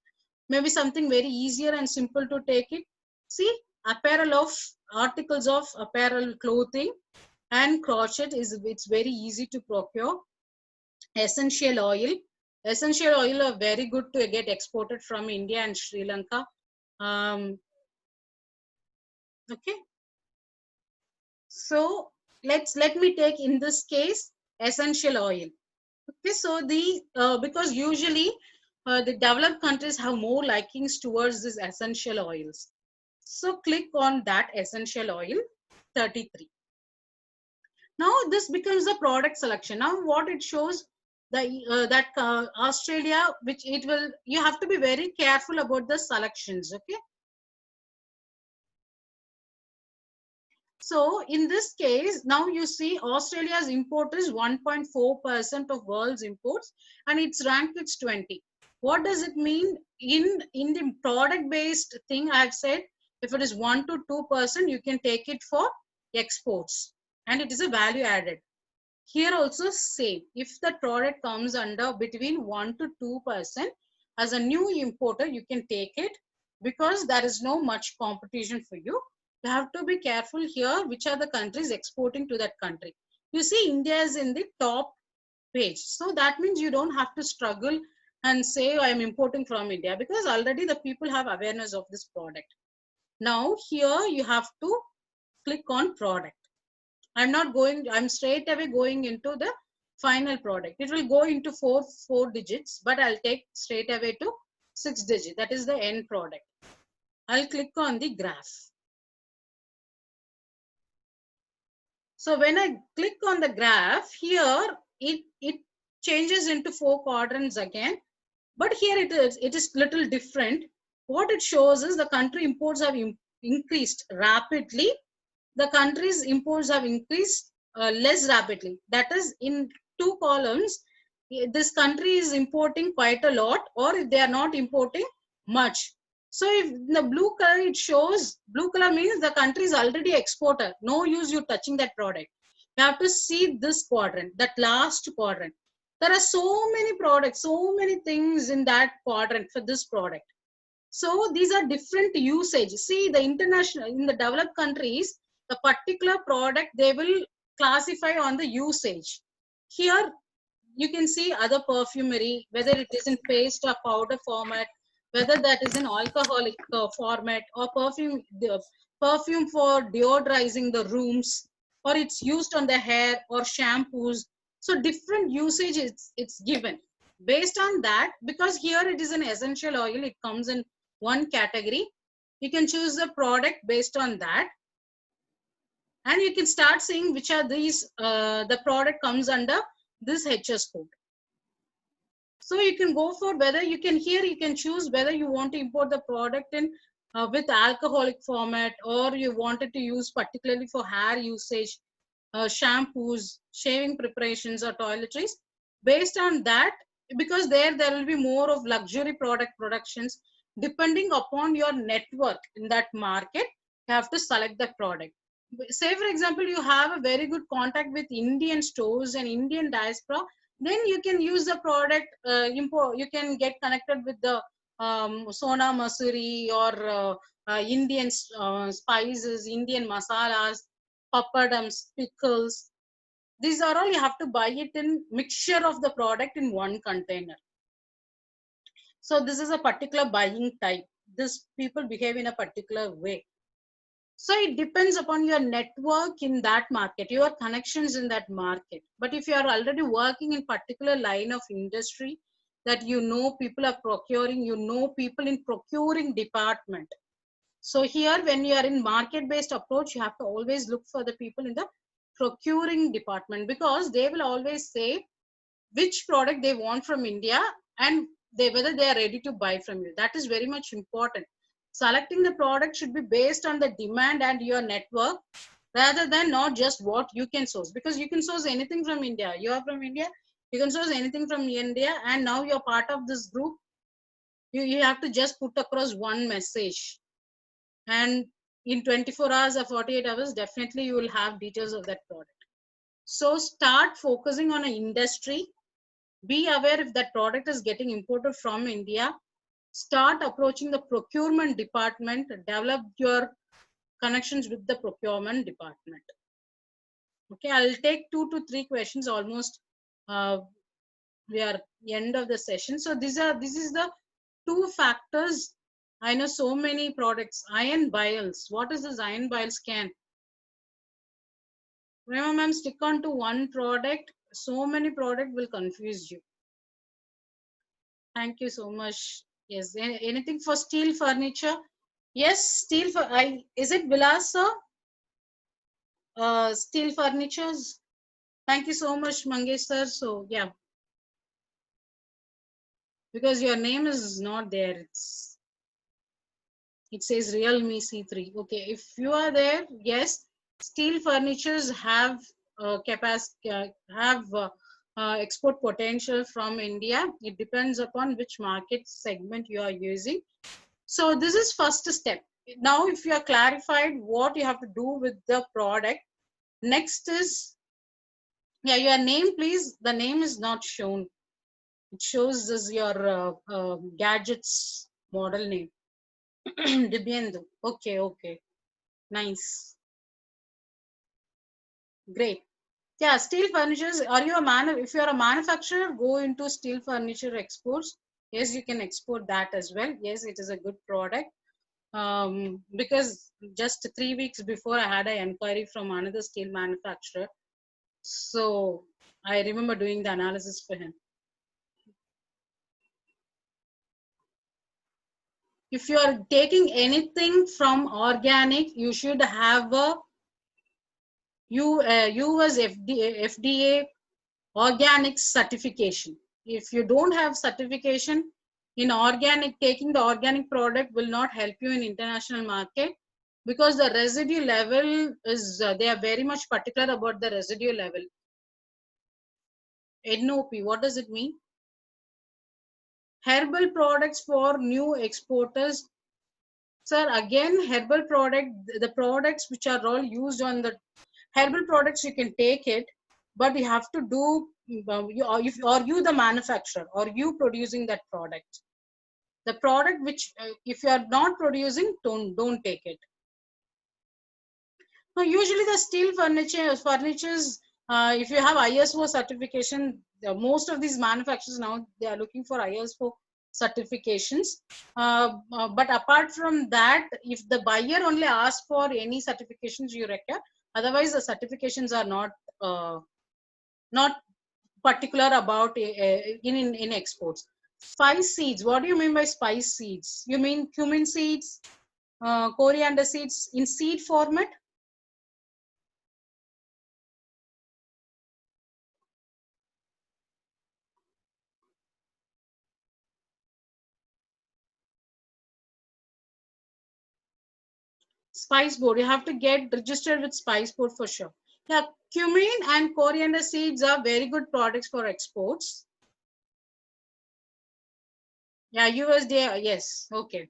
Maybe something very easier and simple to take it. See, apparel of articles of apparel clothing and crochet it's very easy to procure. Essential oil. Essential oil are very good to get exported from India and Sri Lanka. Okay. So let me take in this case essential oil. Okay, so because usually the developed countries have more likings towards these essential oils. So click on that essential oil 33. Now this becomes the product selection. Now what it shows that Australia, which it will, you have to be very careful about the selections. Okay. So in this case, now you see Australia's import is 1.4% of world's imports and its rank is 20. What does it mean? In the product based thing, I've said if it is 1 to 2%, you can take it for exports and it is a value added. Here also same. If the product comes under between 1 to 2%, as a new importer, you can take it because there is no much competition for you. You have to be careful here which are the countries exporting to that country. You see India is in the top page. So that means you don't have to struggle and say I am importing from India because already the people have awareness of this product. Now here you have to click on product. I'm straight away going into the final product. It will go into four digits, but I'll take straight away to 6 digits. That is the end product. I'll click on the graph. So when I click on the graph here, it changes into 4 quadrants again. But here it is little different. What it shows is the country imports have increased rapidly. The country's imports have increased less rapidly. That is in 2 columns. This country is importing quite a lot or they are not importing much. So if in the blue color, it shows, blue color means the country is already exporter. No use you touching that product. You have to see this quadrant, that last quadrant. There are so many products, so many things in that quadrant for this product. So these are different usage. See the international, in the developed countries, the particular product, they will classify on the usage. Here you can see other perfumery, whether it is in paste or powder format, whether that is in alcoholic format or perfume for deodorizing the rooms, or it's used on the hair or shampoos. So different usage it's given. Based on that, because here it is an essential oil, it comes in one category. You can choose the product based on that. And you can start seeing which are these, the product comes under this HS code. So you can go for whether you can choose whether you want to import the product in with alcoholic format or you wanted to use particularly for hair usage, shampoos, shaving preparations or toiletries. Based on that, because there will be more of luxury product productions, depending upon your network in that market, you have to select the product. Say for example, you have a very good contact with Indian stores and Indian diaspora, then you can use the product import. You can get connected with the Sona Masuri or Indian spices, Indian masalas, papadams, pickles. These are all you have to buy it in mixture of the product in one container. So this is a particular buying type. This people behave in a particular way. So it depends upon your network in that market, your connections in that market. But if you are already working in particular line of industry that you know people are procuring, you know people in procuring department. So here when you are in market based approach, you have to always look for the people in the procuring department, because they will always say which product they want from India and whether they are ready to buy from you. That is very much important. Selecting the product should be based on the demand and your network, rather than not just what you can source, because you can source anything from India. You are from India, you can source anything from India, and now you're part of this group. You have to just put across one message, and in 24 hours or 48 hours, definitely you will have details of that product. So start focusing on an industry. Be aware if that product is getting imported from India. Start approaching the procurement department. Develop your connections with the procurement department. Okay, I'll take 2 to 3 questions. Almost we are end of the session. So this is the 2 factors. I know so many products. Iron biles. What is this iron biles can? Remember, ma'am, stick on to one product. So many product will confuse you. Thank you so much. Yes, anything for steel furniture? Yes, steel for is it Vilas, sir? Steel furnitures. Thank you so much, Mangesh sir. So yeah, because your name is not there. It says Realme C3. Okay, if you are there, yes, steel furnitures have capacity, export potential from India. It depends upon which market segment you are using. So this is first step. Now, if you are clarified what you have to do with the product, next is, yeah, your name, please. The name is not shown. It shows this your gadgets model name. Dibyendu. Okay, okay. Nice. Great. Yeah, steel furnitures. Are you a man? If you are a manufacturer, go into steel furniture exports. Yes, you can export that as well. Yes, it is a good product. Because just 3 weeks before I had an inquiry from another steel manufacturer. So I remember doing the analysis for him. If you are taking anything from organic, you should have a US FDA organic certification. If you don't have certification in organic, taking the organic product will not help you in international market, because the residue level is, they are very much particular about the residue level. NOP, what does it mean? Herbal products for new exporters. Sir, again, herbal product, the products which are all used on the herbal products, you can take it, but you have to do, or you the manufacturer, or you producing that product. The product which, if you are not producing, don't take it. Now, usually the steel furnitures, if you have ISO certification, most of these manufacturers now, they are looking for ISO certifications. But apart from that, if the buyer only asks for any certifications you require, otherwise the certifications are not particular about in exports. Spice seeds. What do you mean by spice seeds? You mean cumin seeds, coriander seeds in seed format? Spice board, you have to get registered with spice board for sure. Yeah, cumin and coriander seeds are very good products for exports. Yeah, USDA, yes, okay.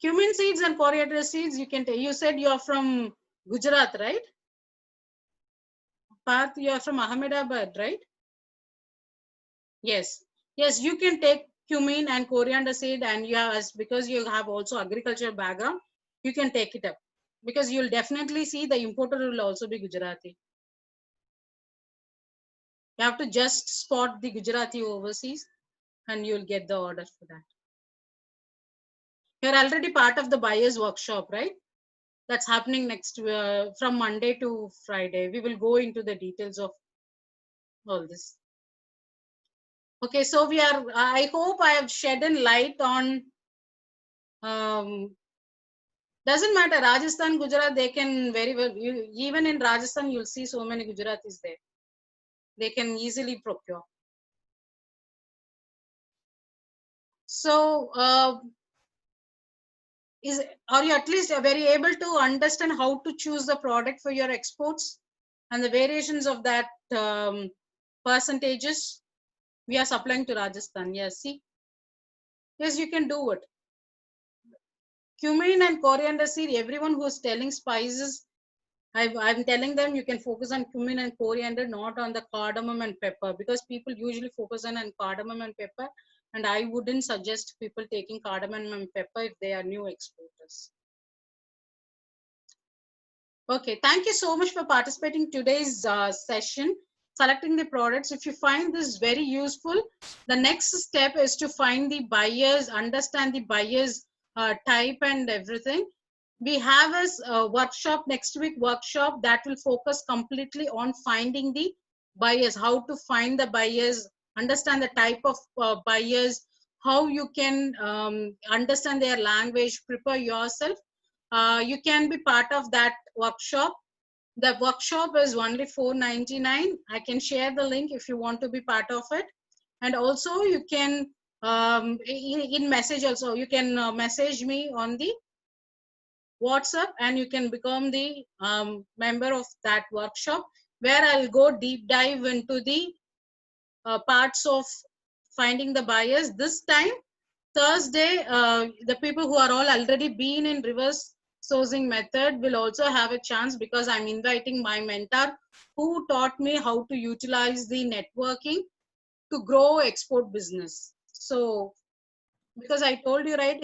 Cumin seeds and coriander seeds, you can take. You said you are from Gujarat, right? Parth, you are from Ahmedabad, right? Yes, yes, you can take cumin and coriander seed, and you have, because you have also agricultural background, you can take it up, because you'll definitely see the importer will also be Gujarati. You have to just spot the Gujarati overseas, and you'll get the order for that. You're already part of the buyers workshop, right? That's happening next from Monday to Friday. We will go into the details of all this. Okay, so we are, I hope I have shed a light on, doesn't matter, Rajasthan, Gujarat, they can very well, even in Rajasthan, you'll see so many Gujaratis there. They can easily procure. So, are you at least very able to understand how to choose the product for your exports and the variations of that percentages? We are supplying to Rajasthan. Yes, see? Yes, you can do it. Cumin and coriander seed, everyone who's telling spices, I'm telling them you can focus on cumin and coriander, not on the cardamom and pepper, because people usually focus on cardamom and pepper, and I wouldn't suggest people taking cardamom and pepper if they are new exporters. Okay, thank you so much for participating in today's session, selecting the products. If you find this very useful, the next step is to find the buyers, understand the buyers type and everything. We have a workshop next week, workshop that will focus completely on finding the buyers, how to find the buyers, understand the type of buyers, how you can understand their language, prepare yourself. You can be part of that workshop. The workshop is only $4.99. I can share the link if you want to be part of it. And also you can in message also, you can message me on the WhatsApp, and you can become the member of that workshop, where I'll go deep dive into the parts of finding the buyers. This time, Thursday, the people who are all already been in reverse sourcing method will also have a chance, because I'm inviting my mentor who taught me how to utilize the networking to grow export business. So, because I told you, right,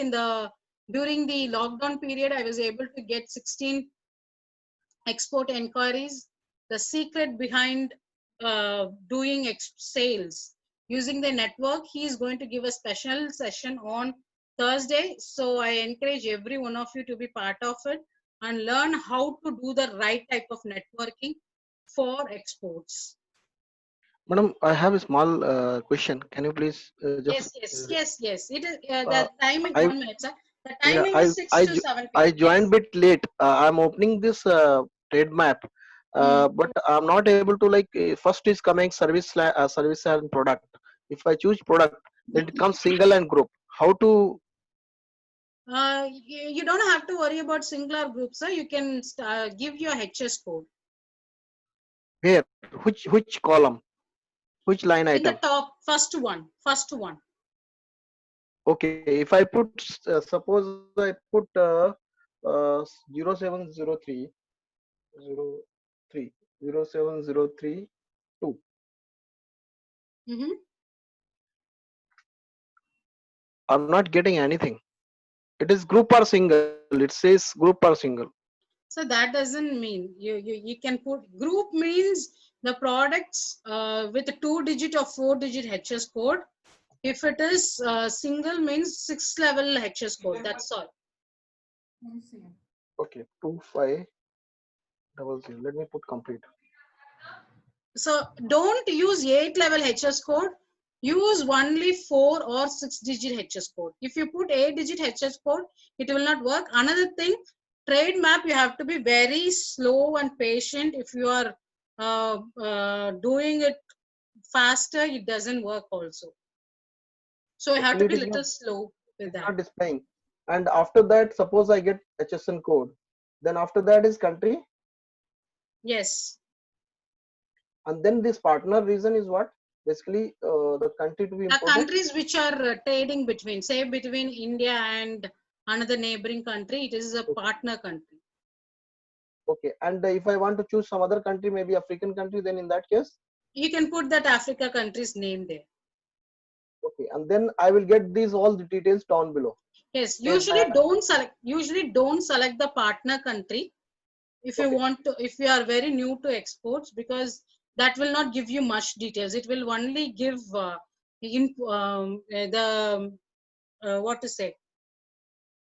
during the lockdown period, I was able to get 16 export inquiries. The secret behind doing sales using the network, he is going to give a special session on Thursday. So I encourage every one of you to be part of it and learn how to do the right type of networking for exports. Madam, I have a small question. Can you please just? Yes. It is Uh, the time is I 1 minute, sir. The yeah, timing is 6 to 7 I p.m. joined Yes. bit late. I'm opening this trade map, Hmm. but I'm not able to like. First is coming service and product. If I choose product, then it comes single and group. How to You don't have to worry about singular groups, sir. You can give your HS code where? Which column? Which line in the item? top, first one, Okay, if I put suppose I put 0703 03 0703 2. Mm-hmm. I'm not getting anything. It is group or single. It says group or single. So that doesn't mean you can put group means the products with a 2-digit or 4-digit HS code. If it is single means 6-level HS code. That's all. Okay, 2500. Let me put complete. So don't use 8-level HS code. Use only 4 or 6-digit HS code. If you put 8-digit HS code, it will not work. Another thing, trade map, you have to be very slow and patient. If you are doing it faster, it doesn't work also. So you have to Actually, be little slow with it's that. not displaying. And after that, suppose I get HSN code. Then after that is country. Yes. And then this partner region is what? Basically, the country to be The imported. countries which are trading between, say between India and another neighboring country, it is a partner country. Okay, and if I want to choose some other country, maybe African country, then in that case, You can put that Africa country's name there. Okay, and then I will get these all the details down below. Yes, Same usually time. don't select the partner country if you Okay. want to, if you are very new to exports, because that will not give you much details. It will only give the what to say,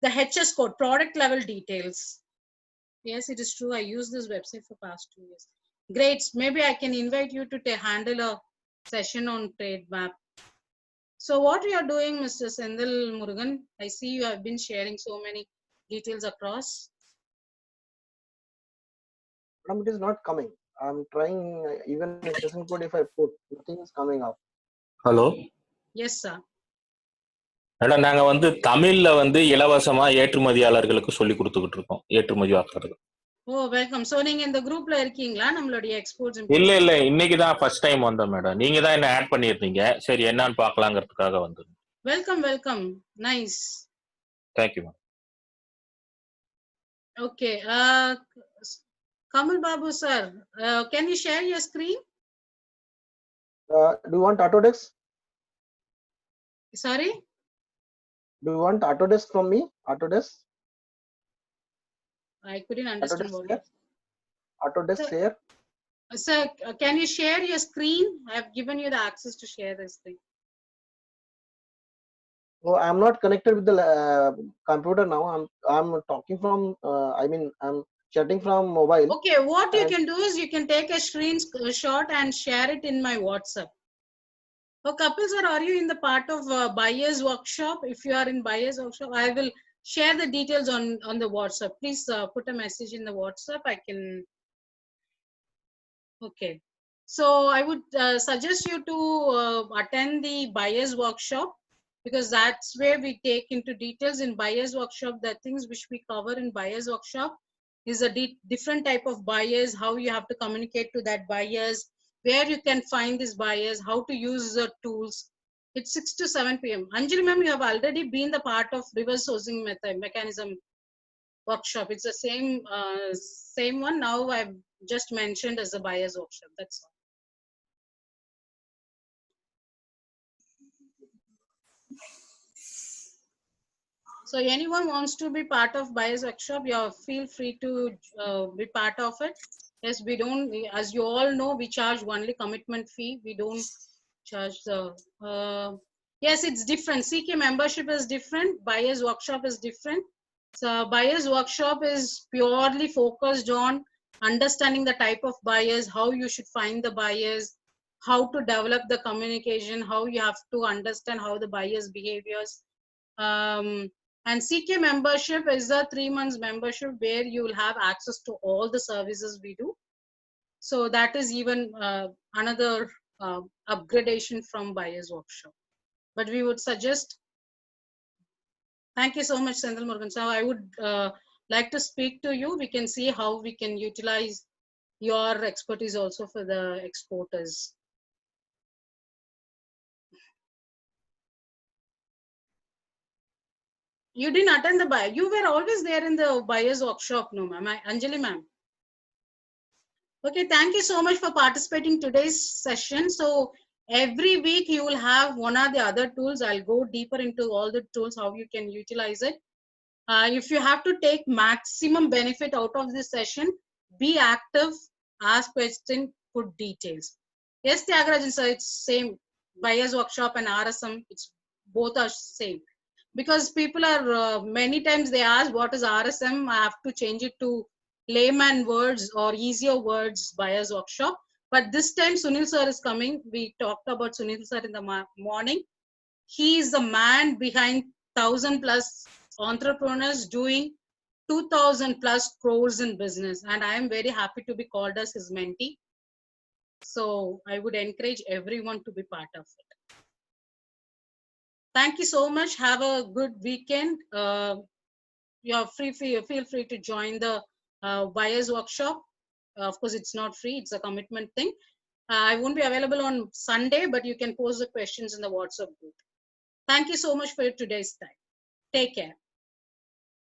the HS code, product level details. Yes, it is true. I use this website for past 2 years. Great. Maybe I can invite you to handle a session on trade map. So what you are doing, Mr. Sendil Murugan? I see you have been sharing so many details across. Madam, it is not coming. I'm trying even a session code. If I put, nothing is coming up. Hello Yes, sir. Madam, நாங்க வந்து தமிழ்ல வந்து இலவசமா ஏற்றுமதியாளர்களுக்கு சொல்லி கொடுத்துக்கிட்டு இருக்கோம், ஏற்றுமதி ஆக்குறது. Oh, welcome. So நீங்க இந்த குரூப்ல இருக்கீங்களா, நம்மளுடைய எக்ஸ்போர்ட்ஸ் இல்ல இல்ல, இன்னைக்கு தான் ஃபர்ஸ்ட் டைம் வந்தோம் மேடம். நீங்க தான் என்ன ஆட் பண்ணிருந்தீங்க. சரி, என்னன்னு பார்க்கலாங்கிறதுக்காக வந்தோம். Welcome welcome. Nice. Thank you ma'am. Okay. Kamal Babu sir, can you share your screen? Do you want Autodesk? Sorry? Do you want Autodesk from me? Autodesk? I couldn't understand Autodesk what share? Autodesk Sir, share? Sir, can you share your screen? I have given you the access to share this thing. Oh, I'm not connected with the computer now. I'm talking from. I'm chatting from mobile. Okay, what you can do is you can take a screenshot and share it in my WhatsApp. Oh, Kapil sir, are you in the part of buyers workshop? If you are in buyers workshop, I will share the details on the WhatsApp. Please put a message in the WhatsApp. I can. Okay. So I would suggest you to attend the buyers workshop, because that's where we take into details in buyers workshop. The things which we cover in buyers workshop is a different type of buyers, how you have to communicate to that buyers, where you can find these buyers, how to use the tools. It's 6 to 7 p.m. Anjali ma'am, you have already been the part of reverse sourcing mechanism workshop. It's the same one. Now I've just mentioned as a buyers workshop. That's all. So anyone wants to be part of buyers workshop, you feel free to be part of it. Yes, we don't, as you all know, we charge only commitment fee. We don't charge the, yes, it's different. CK membership is different. Buyers workshop is different. So buyers workshop is purely focused on understanding the type of buyers, how you should find the buyers, how to develop the communication, how you have to understand how the buyers behaviors. And CK membership is a 3 months membership where you will have access to all the services we do. So that is even another upgradation from buyers workshop. But we would suggest. Thank you so much, Sendil Murugan. So I would like to speak to you. We can see how we can utilize your expertise also for the exporters. You didn't attend the buyer. You were always there in the buyers workshop, no, ma'am. Anjali, ma'am. Okay, thank you so much for participating today's session. So every week you will have one or the other tools. I'll go deeper into all the tools, how you can utilize it. If you have to take maximum benefit out of this session, be active, ask questions, put details. Yes, Tyagarajan sir, it's same. Buyers workshop and RSM, it's both are same. Because people are many times they ask what is RSM. I have to change it to layman words or easier words, buyers workshop. But this time Sunil sir is coming. We talked about Sunil sir in the morning. He is the man behind 1,000+ entrepreneurs doing 2,000+ crores in business, and I am very happy to be called as his mentee. So I would encourage everyone to be part of it. Thank you so much. Have a good weekend. Feel free to join the buyers workshop. Of course, it's not free. It's a commitment thing. I won't be available on Sunday, but you can post the questions in the WhatsApp group. Thank you so much for today's time. Take care.